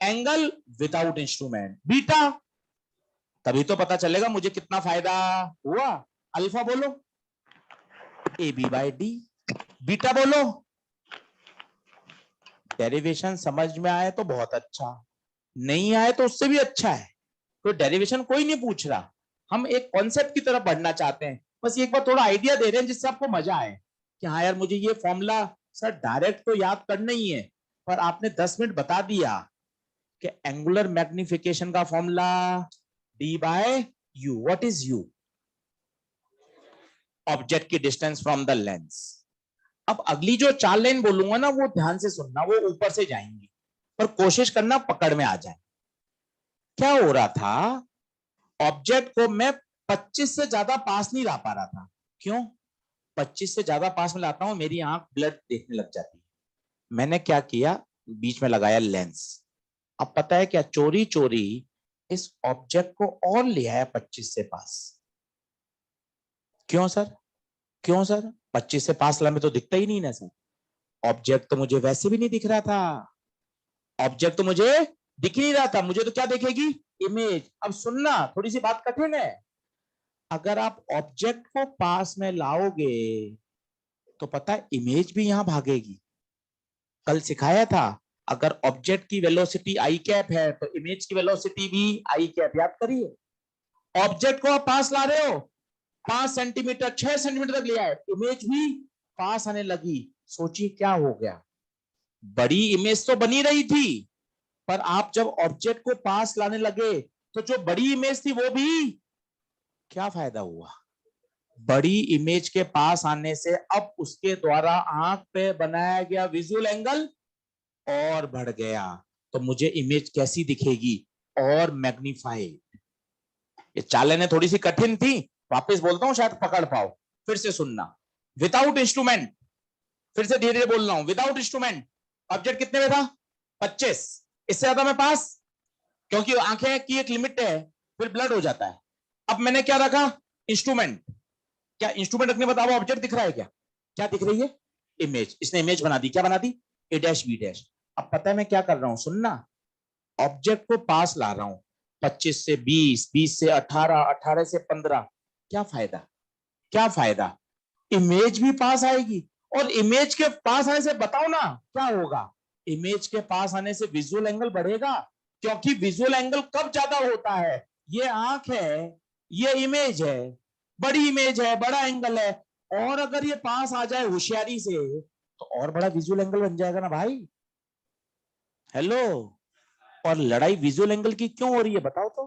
angle without instrument, beta तभी तो पता चलेगा मुझे कितना फायदा हुआ। अल्फा बोलो A B by D, beta बोलो। डेरिवेशन समझ में आए तो बहुत अच्छा, नहीं आए तो उससे भी अच्छा है। तो डेरिवेशन कोई नहीं पूछ रहा, हम एक कॉन्सेप्ट की तरफ बढ़ना चाहते हैं। बस एक बार थोड़ा आइडिया दे रहे हैं जिससे आपको मजा आए कि हाँ यार मुझे ये फॉर्मूला सर डायरेक्ट तो याद करना ही है, पर आपने 10 मिनट बता दिया कि एंगुलर मैग्निफिकेशन का formula D by U. What is U? Object की डिस्टेंस फ्रॉम द लेंस। अब अगली जो 4 लाइन बोलूंगा ना, वो ध्यान से सुनना, वो ऊपर से जाएंगी, पर कोशिश करना पकड़ में आ जाए। क्या हो रहा था? ऑब्जेक्ट को मैं 25 से ज्यादा पास नहीं ला पा रहा था। क्यों? 25 से ज्यादा पास में लाता हूं, मेरी आंख ब्लड देखने लग जाती है। मैंने क्या किया? बीच में लगाया लेंस। अब पता है क्या, चोरी चोरी इस ऑब्जेक्ट को और ले आया 25 से पास। क्यों सर? 25 से पास ला में तो दिखता ही नहीं ना सर। ऑब्जेक्ट तो मुझे वैसे भी नहीं दिख रहा था। ऑब्जेक्ट तो मुझे दिख नहीं रहा था, मुझे तो क्या दिखेगी? इमेज। अब सुनना, थोड़ी सी बात कठिन है। अगर आप ऑब्जेक्ट को पास में लाओगे तो पता है इमेज भी यहां भागेगी। कल सिखाया था, अगर ऑब्जेक्ट की वेलोसिटी आई कैप है तो इमेज की वेलोसिटी भी आई कैप। याद करिए, ऑब्जेक्ट को आप पास ला रहे हो, 5 सेंटीमीटर 6 सेंटीमीटर तक लिया है, इमेज भी पास आने लगी। सोचिए क्या हो गया? बड़ी इमेज तो बनी रही थी, पर आप जब ऑब्जेक्ट को पास लाने लगे तो जो बड़ी इमेज थी वो भी, क्या फायदा हुआ? बड़ी इमेज के पास आने से अब उसके द्वारा आंख पे बनाया गया विजुअल एंगल और बढ़ गया। तो मुझे इमेज कैसी दिखेगी? और मैग्नीफाइड। ये चाल लेने थोड़ी सी कठिन थी, वापस बोलता हूं शायद पकड़ पाओ। फिर से सुनना, विदाउट इंस्ट्रूमेंट, फिर से धीरे धीरे बोल रहा हूं, विदाउट इंस्ट्रूमेंट ऑब्जेक्ट कितने में था 25, इससे ज्यादा मैं पास, क्योंकि आंखें की एक लिमिट है, फिर ब्लड हो जाता है। अब मैंने क्या रखा, इंस्ट्रूमेंट। क्या इंस्ट्रूमेंट रखने बताओ, ऑब्जेक्ट दिख रहा है क्या, क्या दिख रही है, इमेज। इसने इमेज बना दी, क्या बना दी, ए डैश बी डैश। अब पता है मैं क्या कर रहा हूं, सुनना, ऑब्जेक्ट को पास ला रहा हूं, 25 से 20, 20 से 18, 18 से 15। क्या फायदा, क्या फायदा, इमेज भी पास आएगी। और इमेज के पास आने से बताओ ना क्या होगा, इमेज के पास आने से विजुअल एंगल बढ़ेगा, क्योंकि विजुअल एंगल कब ज्यादा होता है, ये आंख है, ये इमेज है, बड़ी इमेज है, बड़ा एंगल है, और अगर ये पास आ जाए होशियारी से तो और बड़ा विजुअल एंगल बन जाएगा ना भाई। हेलो, और लड़ाई विजुअल एंगल की क्यों हो रही है बताओ तो,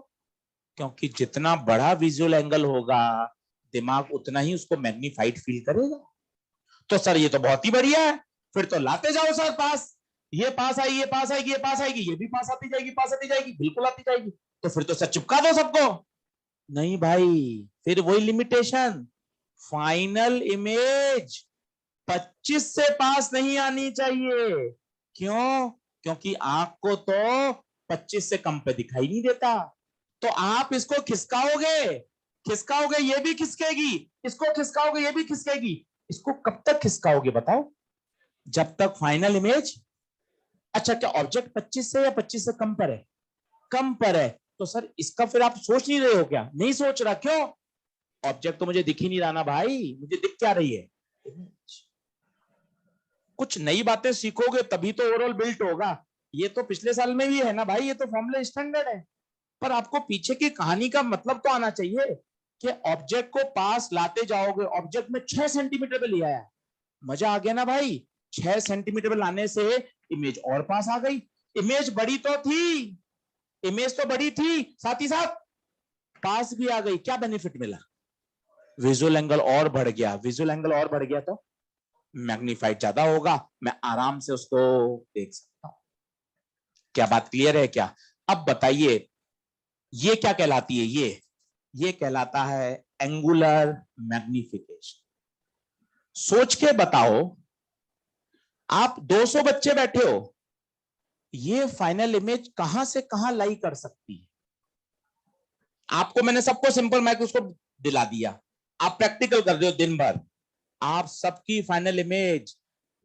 क्योंकि जितना बड़ा विजुअल एंगल होगा दिमाग उतना ही उसको मैग्नीफाइड फील करेगा। तो सर ये तो बहुत ही बढ़िया है, फिर तो लाते जाओ सर पास, ये पास आई, ये पास आएगी, ये पास आएगी, ये भी पास आती जाएगी, पास आती जाएगी, बिल्कुल आती जाएगी, तो फिर तो सर चिपका दो सबको। नहीं भाई, फिर वही लिमिटेशन, फाइनल इमेज 25 से पास नहीं आनी चाहिए। क्यों, क्योंकि आंख को तो 25 से कम पे दिखाई नहीं देता। तो आप इसको खिसकाओगे, खिसकाओगे ये भी खिसकेगी, इसको खिसकाओगे ये भी खिसकेगी, इसको कब तक खिसकाओगे बताओ, जब तक फाइनल इमेज। अच्छा, क्या ऑब्जेक्ट 25 से या 25 से कम पर है, कम पर है, तो सर इसका फिर आप सोच नहीं रहे हो क्या, नहीं सोच रहा, क्यों, ऑब्जेक्ट तो मुझे दिख ही नहीं रहा ना भाई, मुझे दिख क्या रही है, कुछ नई बातें सीखोगे तभी तो ओवरऑल बिल्ट होगा। ये तो पिछले साल में भी है ना भाई, ये तो फॉर्मूला स्टैंडर्ड है, पर आपको पीछे की कहानी का मतलब तो आना चाहिए कि ऑब्जेक्ट को पास लाते जाओगे, ऑब्जेक्ट में 6 सेंटीमीटर पे लिया है, मजा आ गया ना भाई, 6 सेंटीमीटर पे लाने से इमेज और पास आ गई, इमेज बड़ी तो थी, इमेज तो बड़ी थी, साथ ही साथ पास भी आ गई, क्या बेनिफिट मिला, विजुअल एंगल और बढ़ गया, विजुअल एंगल और बढ़ गया तो मैग्नीफाइड ज्यादा होगा, मैं आराम से उसको देख सकता हूं। क्या बात क्लियर है क्या, अब बताइए ये क्या कहलाती है, ये कहलाता है एंगुलर मैग्निफिकेशन। सोच के बताओ, आप 200 बच्चे बैठे हो, ये फाइनल इमेज कहां से कहां लाई कर सकती है, आपको मैंने सबको सिंपल माइक्रोस्कोप दिला दिया, आप प्रैक्टिकल कर रहे हो दिन भर, आप सबकी फाइनल इमेज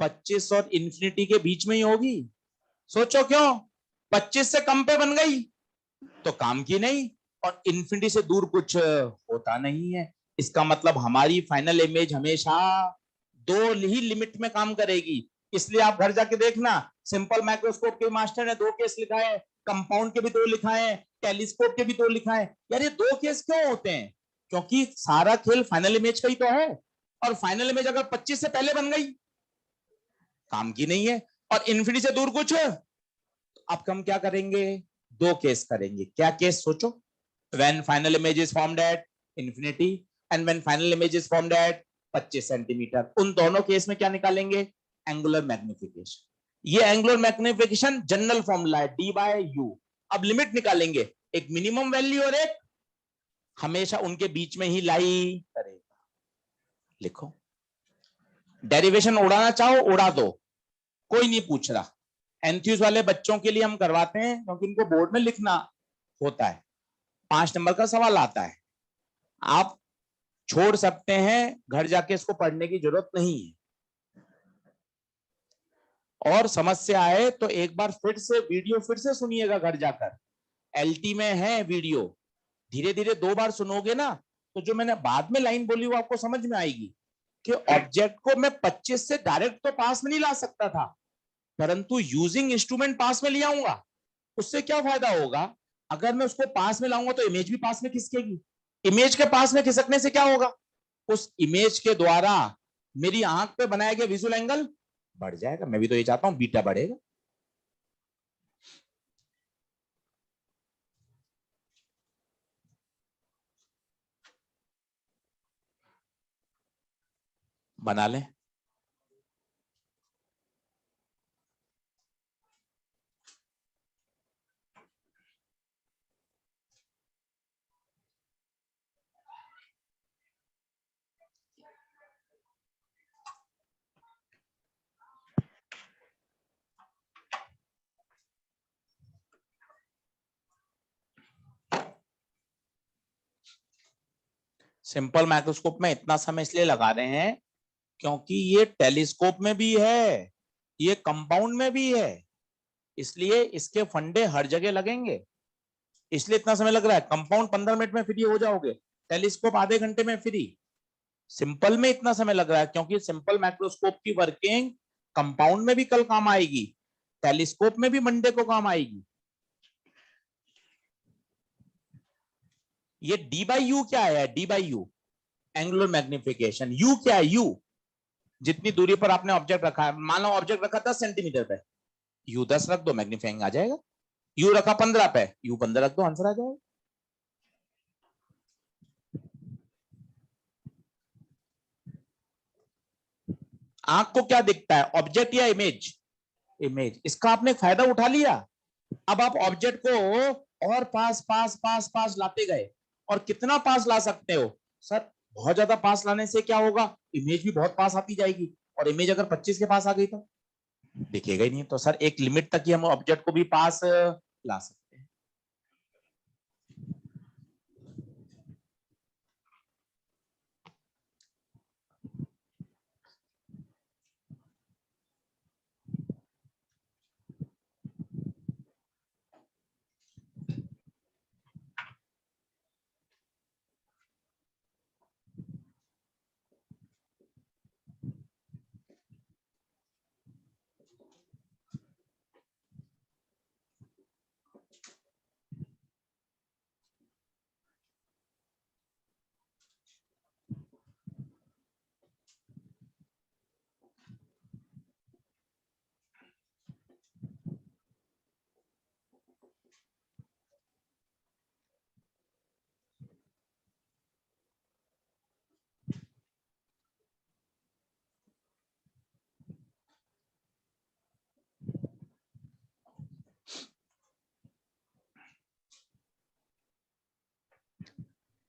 25 और इंफिनिटी के बीच में ही होगी। सोचो क्यों, 25 से कम पे बन गई तो काम की नहीं, और इंफिनिटी से दूर कुछ होता नहीं है, इसका मतलब हमारी फाइनल इमेज हमेशा दो ही लिमिट में काम करेगी। इसलिए आप घर जाके देखना, सिंपल माइक्रोस्कोप के मास्टर ने 2 केस लिखा है, कंपाउंड के भी 2 लिखा है, टेलीस्कोप के भी 2 लिखा है, यार ये 2 केस क्यों होते हैं, क्योंकि सारा खेल फाइनल इमेज का ही तो है, और फाइनल इमेज अगर 25 से पहले बन गई काम की नहीं है, और इंफिनिटी से दूर कुछ, अब हम क्या करेंगे, 2 केस करेंगे, क्या केस सोचो, when final image is formed at infinity and when final image is formed at 25 centimetre, उन दोनों केस में क्या निकालेंगे, एंगुलर मैग्निफिकेशन। ये एंगुलर मैग्निफिकेशन जनरल फॉर्मूला है डी बाय यू। अब लिमिट निकालेंगे, एक मिनिमम वैल्यू और एक हमेशा उनके बीच में ही लाई करेगा। लिखो, डेरिवेशन उड़ाना चाहो उड़ा दो, कोई नहीं पूछ रहा, एंथ्यूज वाले बच्चों के लिए हम करवाते हैं क्योंकि इनको बोर्ड में लिखना होता है, 5 नंबर का सवाल आता है, आप छोड़ सकते हैं, घर जाके इसको पढ़ने की जरूरत नहीं है, और समस्या आए तो एक बार फिर से वीडियो फिर से सुनिएगा घर जाकर, एलटी में है वीडियो, धीरे धीरे 2 बार सुनोगे ना तो जो मैंने बाद में लाइन बोली वो आपको समझ में आएगी कि ऑब्जेक्ट को मैं 25 से डायरेक्ट तो पास में नहीं ला सकता था, परंतु यूजिंग इंस्ट्रूमेंट पास में ले आऊंगा, उससे क्या फायदा होगा, अगर मैं उसको पास में लाऊंगा तो इमेज भी पास में खिसकेगी, इमेज के पास में खिसकने से क्या होगा, उस इमेज के द्वारा मेरी आंख पे बनाया गया विजुअल एंगल बढ़ जाएगा, मैं भी तो ये चाहता हूं बीटा बढ़ेगा। बना लें, सिंपल माइक्रोस्कोप में इतना समय इसलिए लगा रहे हैं क्योंकि ये टेलीस्कोप में भी है, ये कंपाउंड में भी है, इसलिए इसके फंडे हर जगह लगेंगे, इसलिए इतना समय लग रहा है। कंपाउंड 15 मिनट में फ्री हो जाओगे, टेलीस्कोप आधे घंटे में फ्री। सिंपल में इतना समय लग रहा है क्योंकि सिंपल माइक्रोस्कोप की वर्किंग कंपाउंड में भी कल काम आएगी, टेलीस्कोप में भी मंडे को काम आएगी। ये डी बाई यू क्या है? D by you angular magnification. You क्या है? यू जितनी दूरी पर आपने ऑब्जेक्ट रखा है, मान लो ऑब्जेक्ट रखा 10 सेंटीमीटर पे, यू 10 रख दो, मैग्नीफाइंग आ जाएगा। यू रखा 15 पे, यू 15 रख दो, आंसर आ जाएगा। आंख को क्या दिखता है, ऑब्जेक्ट या इमेज? इमेज। इसका आपने फायदा उठा लिया। अब आप ऑब्जेक्ट को और पास पास पास पास लाते गए, और कितना पास ला सकते हो सर? बहुत ज्यादा पास लाने से क्या होगा, इमेज भी बहुत पास आती जाएगी, और इमेज अगर 25 के पास आ गई तो दिखेगा ही नहीं। तो सर एक लिमिट तक ही हम ऑब्जेक्ट को भी पास ला सकते हैं।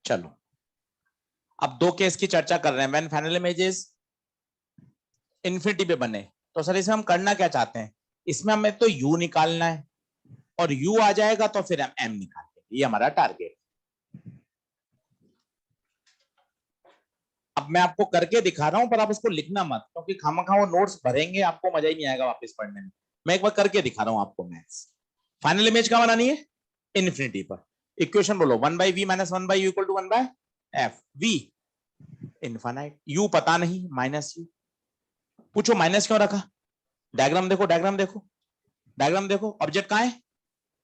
चलो अब दो केस की चर्चा कर रहे हैं। व्हेन फाइनल इमेजेस इन्फिनिटी पे बने, तो सर इसमें हम करना क्या चाहते हैं? इसमें हमें तो u निकालना है, और u आ जाएगा तो फिर हम m निकालेंगे, ये हमारा टारगेट। अब मैं आपको करके दिखा रहा हूं, पर आप उसको लिखना मत, क्योंकि खामखा वो नोट्स भरेंगे, आपको मजा ही नहीं आएगा वापस पढ़ने में। मैं एक बार करके दिखा रहा हूं आपको मैथ्स। फाइनल इमेज क्या बनानी है? इन्फिनिटी पर। इक्वेशन बोलो, 1/v minus 1/u equal to 1/f। v infinite, u पता नहीं, माइनस u। पूछो माइनस क्यों रखा? डायग्राम देखो, डायग्राम देखो, डायग्राम देखो। ऑब्जेक्ट कहां है?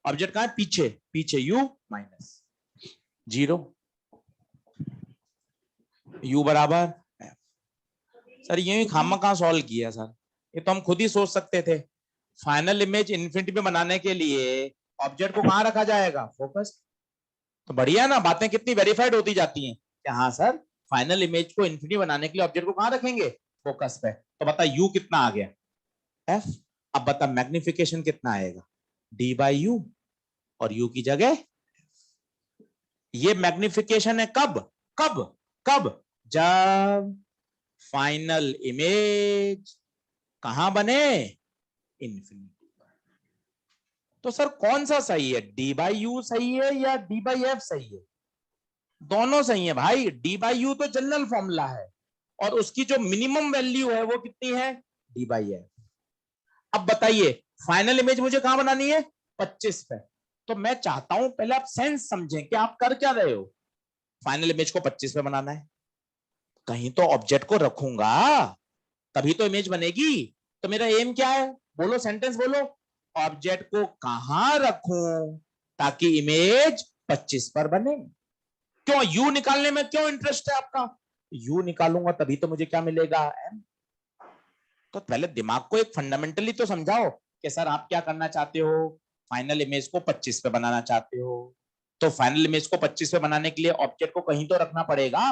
ऑब्जेक्ट कहां है? पीछे, पीछे u माइनस 0, u बराबर f। सर ये खामखा सॉल्व किया सर, ये तो हम खुद ही सोच सकते थे। फाइनल इमेज इन्फिनिटी पे बनाने के लिए ऑब्जेक्ट को कहां रखा जाएगा? फोकस। तो बढ़िया ना, बातें कितनी वेरीफाइड होती जाती हैं कि हाँ सर फाइनल इमेज को इन्फिनिटी बनाने के लिए ऑब्जेक्ट को कहां रखेंगे? फोकस पे। तो बता यू कितना आ गया? एफ। अब बता मैग्निफिकेशन कितना आएगा? डी बाई यू, और यू की जगह ये मैग्निफिकेशन है कब? कब? कब? जब फाइनल इमेज कहां बने? इन्फिनिटी। तो सर कौन सा सही है, डी बाई यू सही है या डी बाई एफ सही है? दोनों सही है भाई। डी बाई यू तो जनरल फॉर्मूला है, और उसकी जो मिनिमम वैल्यू है वो कितनी है? D by F. अब बताइए फाइनल इमेज मुझे कहां बनानी है? 25 पे। तो मैं चाहता हूं पहले आप सेंस समझें कि आप कर क्या रहे हो। फाइनल इमेज को 25 पे बनाना है, कहीं तो ऑब्जेक्ट को रखूंगा तभी तो इमेज बनेगी। तो मेरा एम क्या है? बोलो, सेंटेंस बोलो। ऑब्जेक्ट को कहां रखूं ताकि इमेज 25 पर बने? क्यों यू निकालने में क्यों इंटरेस्ट है आपका? यू निकालूंगा तभी तो मुझे क्या मिलेगा? एम। तो पहले दिमाग को एक फंडामेंटली तो समझाओ कि सर आप क्या करना चाहते हो। फाइनल इमेज को 25 पे बनाना चाहते हो, तो फाइनल इमेज को 25 पे बनाने के लिए ऑब्जेक्ट को कहीं तो रखना पड़ेगा।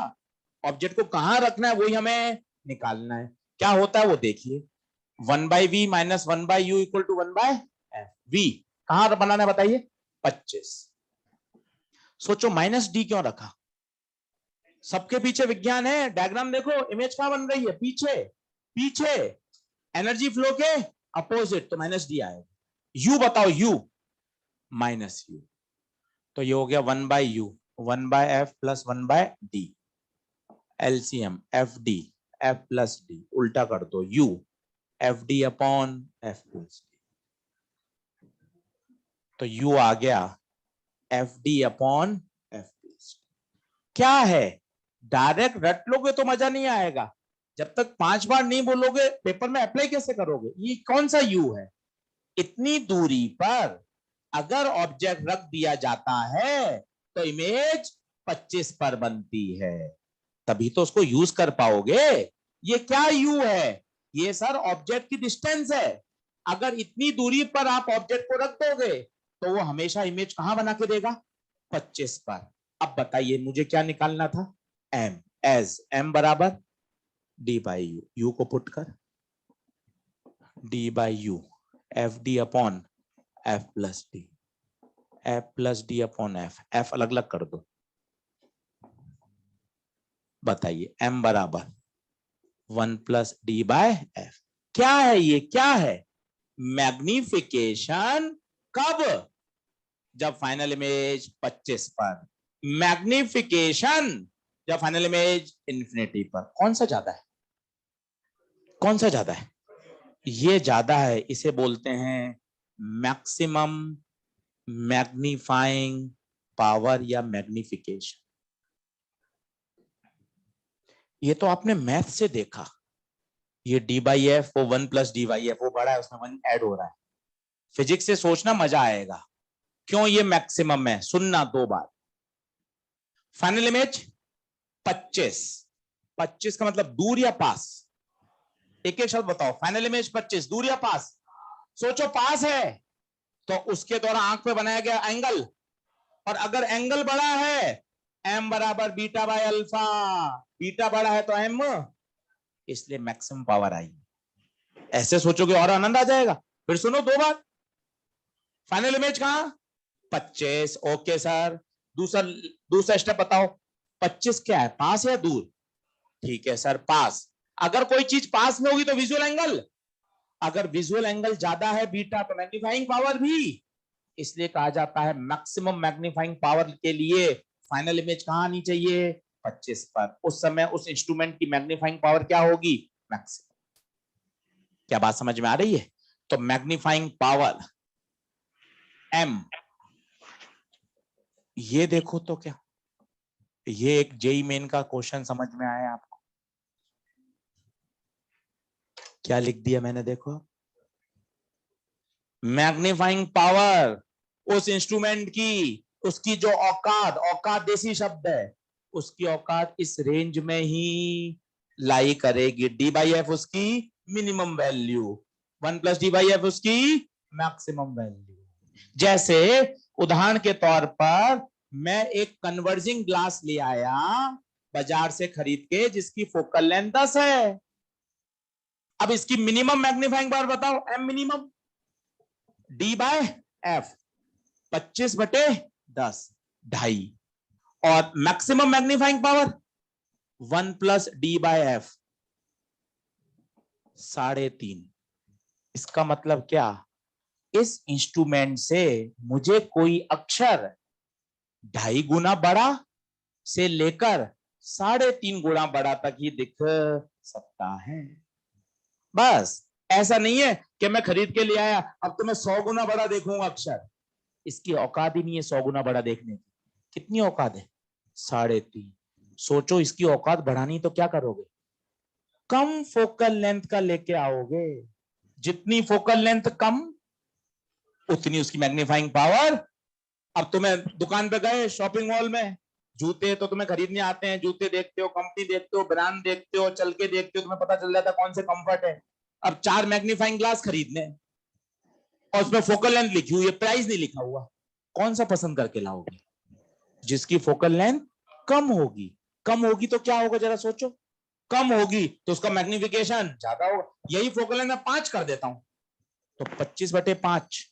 ऑब्जेक्ट को कहां रखना है वही हमें निकालना है। क्या होता है वो देखिए, 1/v minus 1/u equal to 1/f। v कहां बनाना है बताइए? 25। सोचो माइनस डी क्यों रखा? सबके पीछे विज्ञान है। डायग्राम देखो, इमेज कहां बन रही है? पीछे, पीछे। एनर्जी फ्लो के अपोजिट, तो माइनस डी आएगा। यू बताओ, यू माइनस यू, तो ये हो गया 1/u, 1/f plus 1/d। LCM F D, F plus D उल्टा कर दो, U F D upon F plus D, तो यू आ गया F D upon F plus D. क्या है, डायरेक्ट रट लोगे तो मजा नहीं आएगा, जब तक 5 बार नहीं बोलोगे पेपर में अप्लाई कैसे करोगे। ये कौन सा यू है, इतनी दूरी पर अगर ऑब्जेक्ट रख दिया जाता है तो इमेज 25 पर बनती है, तभी तो उसको यूज कर पाओगे। ये क्या यू है, ये सर ऑब्जेक्ट की डिस्टेंस है, अगर इतनी दूरी पर आप ऑब्जेक्ट को रख दोगे तो वो हमेशा इमेज कहां बना के देगा, 25 पर। अब बताइए मुझे क्या निकालना था, एम, एज एम बराबर डी बाई यू, यू को पुट कर D by U F D upon F plus D, F plus D upon F, F अलग अलग कर दो। बताइए एम बराबर 1 प्लस डी बाय एफ। क्या है ये, क्या है, मैग्निफिकेशन कब, जब फाइनल इमेज 25 पर, मैग्निफिकेशन जब फाइनल इमेज इंफिनिटी पर। कौन सा ज्यादा है, कौन सा ज्यादा है, ये ज्यादा है, इसे बोलते हैं मैक्सिमम मैग्नीफाइंग पावर या मैग्निफिकेशन। ये तो आपने मैथ से देखा, ये डी बाई एफ वो 1 प्लस डी बाई एफ वो बड़ा है, उसमें 1 ऐड हो रहा है। फिजिक्स से सोचना मजा आएगा, क्यों ये मैक्सिमम है, सुनना 2 बार। फाइनल इमेज 25, 25 का मतलब दूर या पास, एक एक शब्द बताओ। फाइनल इमेज 25, दूर या पास, सोचो पास है तो उसके द्वारा आंख पे बनाया गया एंगल, और अगर एंगल बड़ा है एम बराबर बीटा बाय अल्फा, बीटा बड़ा है तो एम, इसलिए मैक्सिमम पावर आई। ऐसे सोचोगे और आनंद आ जाएगा। फिर सुनो 2 बार, फाइनल इमेज कहां 25, ओके सर। दूसरा स्टेप बताओ, 25 क्या है, पास या दूर, ठीक है सर पास। अगर कोई चीज पास में होगी तो विजुअल एंगल, अगर विजुअल एंगल ज्यादा है बीटा तो मैग्नीफाइंग पावर भी, इसलिए कहा जाता है मैक्सिमम मैग्नीफाइंग पावर के लिए फाइनल इमेज कहां आनी चाहिए, 25 पर। उस समय उस इंस्ट्रूमेंट की मैग्नीफाइंग पावर क्या होगी, मैक्सिमम। क्या बात समझ में आ रही है। तो मैग्नीफाइंग पावर एम, ये देखो तो क्या, ये एक जेई मेन का क्वेश्चन समझ में आया आपको, क्या लिख दिया मैंने, देखो मैग्नीफाइंग पावर उस इंस्ट्रूमेंट की, उसकी जो औकात, औकात देसी शब्द है, उसकी औकात इस रेंज में ही लाई करेगी। डी बाई एफ उसकी minimum value, 1 plus D by F उसकी मैक्सिमम वैल्यू। जैसे उदाहरण के तौर पर मैं एक कन्वर्जिंग ग्लास ले आया बाजार से खरीद के, जिसकी फोकल लेंथ 10 है। अब इसकी मिनिमम मैग्नीफाइंग पावर बताओ, M minimum D by F 25/10, 2.5, और maximum magnifying power 1 plus D by F 3.5। इसका मतलब क्या, इस इंस्ट्रूमेंट से मुझे कोई अक्षर 2.5 गुना बड़ा से लेकर 3.5 गुना बड़ा तक ही दिख सकता है। बस ऐसा नहीं है कि मैं खरीद के ले आया अब तो मैं 100 गुना बड़ा देखूंगा अक्षर, इसकी औकात ही नहीं है 100 गुना बड़ा देखने की। कितनी औकात है, 3.5। सोचो इसकी औकात बढ़ानी तो क्या करोगे, कम फोकल लेंथ का लेके आओगे। जितनी फोकल लेंथ कम उतनी उसकी मैग्नीफाइंग पावर। अब तुम्हें दुकान पे गए शॉपिंग मॉल में, जूते तो तुम्हें खरीदने आते हैं, जूते देखते हो, कंपनी देखते हो, ब्रांड देखते हो, चल के देखते हो, तुम्हें पता चल जाता है कौन से कंफर्ट है। अब 4 मैग्नीफाइंग ग्लास खरीदने और उसमें फोकल लेंथ लिखी हुई है, प्राइस नहीं लिखा हुआ, कौन सा पसंद करके लाओगे, जिसकी फोकल लेंथ कम होगी। कम होगी तो क्या होगा जरा सोचो, कम होगी तो उसका मैग्निफिकेशन ज्यादा होगा। यही फोकल लेंथ मैं 5 कर देता हूं तो 25/5,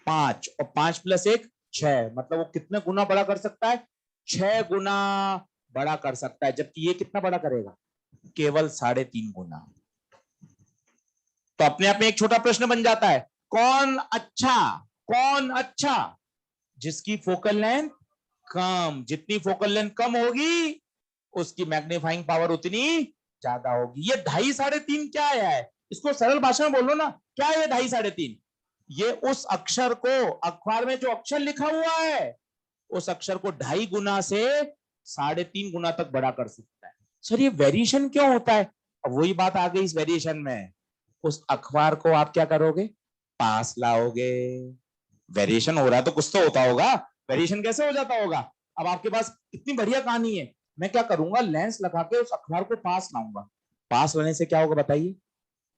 5 और 5 प्लस 1 6, मतलब वो कितने गुना बड़ा कर सकता है, 6 गुना बड़ा कर सकता है। जबकि ये कितना बड़ा करेगा, केवल 3.5 गुना। तो अपने आप में एक छोटा प्रश्न बन जाता है, कौन अच्छा, कौन अच्छा, जिसकी फोकल लेंथ कम। जितनी फोकल लेंथ कम होगी उसकी मैग्नीफाइंग पावर उतनी ज्यादा होगी। ये 2.5 3.5 क्या है? इसको सरल भाषा में बोलो ना, क्या है ये 2.5 3.5? ये उस अक्षर को, अखबार में जो अक्षर लिखा हुआ है, उस अक्षर को 2.5 गुना से 3.5 गुना तक बड़ा कर सकता है। सर ये वेरिएशन क्यों होता है? अब वही बात आ गई इस वेरिएशन में। उस अखबार को आप क्या करोगे? पास लाओगे। वेरिएशन हो रहा है तो कुछ तो होता होगा, वेरिएशन कैसे हो जाता होगा? अब आपके पास इतनी बढ़िया कहानी है, मैं क्या करूंगा, लेंस लगा के उस अखबार को पास लाऊंगा। पास लाने से क्या होगा बताइए?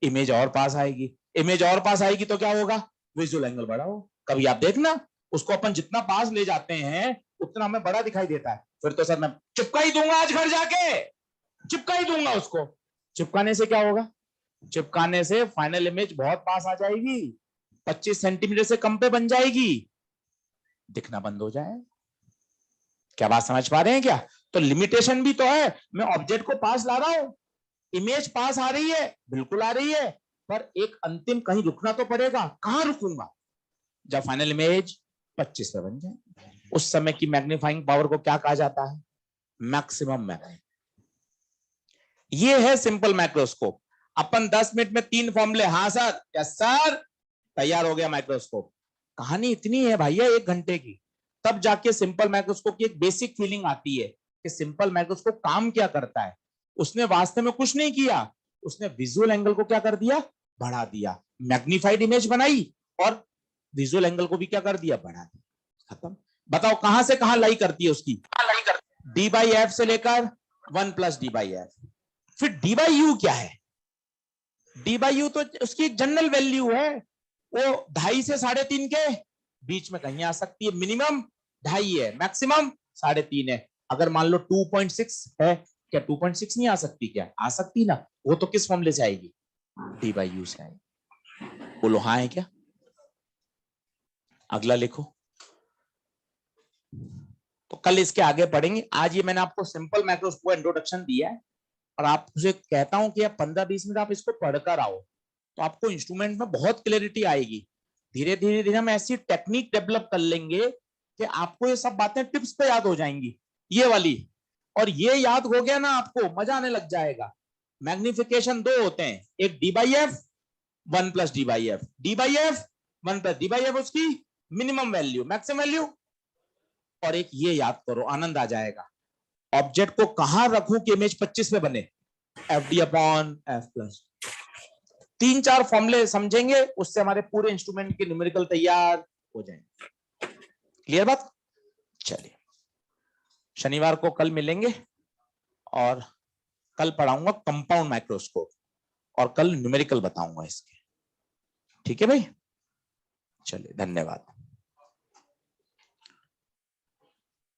इमेज और पास आएगी। इमेज और पास आएगी तो क्या होगा? विजुअल एंगल बड़ा हो। कभी आप देखना, उसको अपन जितना पास ले जाते हैं उतना हमें बड़ा दिखाई देता है। फिर तो सर मैं चिपका ही दूंगा, आज घर जाके चिपका ही दूंगा उसको। चिपकाने से क्या होगा? चिपकाने से फाइनल इमेज बहुत पास आ जाएगी, 25 सेंटीमीटर से कम पे बन जाएगी, दिखना बंद हो जाए। क्या बात समझ पा रहे हैं क्या? तो लिमिटेशन भी तो है। मैं ऑब्जेक्ट को पास ला रहा हूं, इमेज पास आ रही है, बिल्कुल आ रही है, पर एक अंतिम कहीं रुकना तो पड़ेगा। कहां रुकूंगा? जब फाइनल इमेज 25 पे बन जाए। उस समय की मैग्नीफाइंग पावर को क्या कहा जाता है? Maximum magnifying. ये है सिंपल माइक्रोस्कोप। अपन 10 मिनट में 3 फॉर्मूले। हाँ सर, यस सर, तैयार हो गया माइक्रोस्कोप। कहानी इतनी है भैया 1 घंटे की, तब जाके सिंपल माइक्रोस्कोप की एक बेसिक फीलिंग आती है कि सिंपल माइक्रोस्कोप काम क्या करता है। उसने वास्तव में कुछ नहीं किया, उसने विजुअल एंगल को क्या कर दिया? बढ़ा दिया। मैग्नीफाइड इमेज बनाई और विजुअल एंगल को भी क्या कर दिया? बढ़ा दिया। खत्म। बताओ कहां से कहां लाई करती है उसकी? डी बाई एफ से लेकर 1 प्लस डी बाई एफ। फिर डी बाई यू क्या है? डी बाई यू तो उसकी एक जनरल वैल्यू है, वो 2.5 से 3.5 के बीच में कहीं आ सकती है। मिनिमम 2.5 है, मैक्सिमम 3.5 है। अगर मान लो 2.6 है, क्या 2.6 नहीं आ सकती? क्या आ सकती ना? वो तो किस फॉर्मूले से आएगी? डी बाई यू से आएगी। बोलो हाँ है क्या? अगला लिखो। तो कल इसके आगे पढ़ेंगे। आज ये मैंने आपको सिंपल माइक्रोस्कोप इंट्रोडक्शन दिया है, और आपसे कहता हूं कि 15-20 मिनट आप इसको पढ़कर आओ, तो आपको इंस्ट्रूमेंट में बहुत क्लैरिटी आएगी। धीरे धीरे धीरे हम ऐसी टेक्निक डेवलप कर लेंगे कि आपको ये सब बातें टिप्स पे याद हो जाएंगी, ये वाली। और ये याद हो गया ना, आपको मजा आने लग जाएगा। मैग्निफिकेशन 2 होते हैं, एक D by F, 1 plus D by F. D by F 1 plus D by F उसकी मिनिमम वैल्यू, मैक्सिमम वैल्यू। और एक ये याद करो, आनंद आ जाएगा। ऑब्जेक्ट को कहां रखूं कि इमेज 25 पे बने? F D upon F plus. 3-4 फॉर्मूले समझेंगे, उससे हमारे पूरे इंस्ट्रूमेंट के न्यूमेरिकल तैयार हो जाएंगे। क्लियर बात? चलिए, शनिवार को कल मिलेंगे, और कल पढ़ाऊंगा कंपाउंड माइक्रोस्कोप, और कल न्यूमेरिकल बताऊंगा इसके। ठीक है भाई? चलिए, धन्यवाद।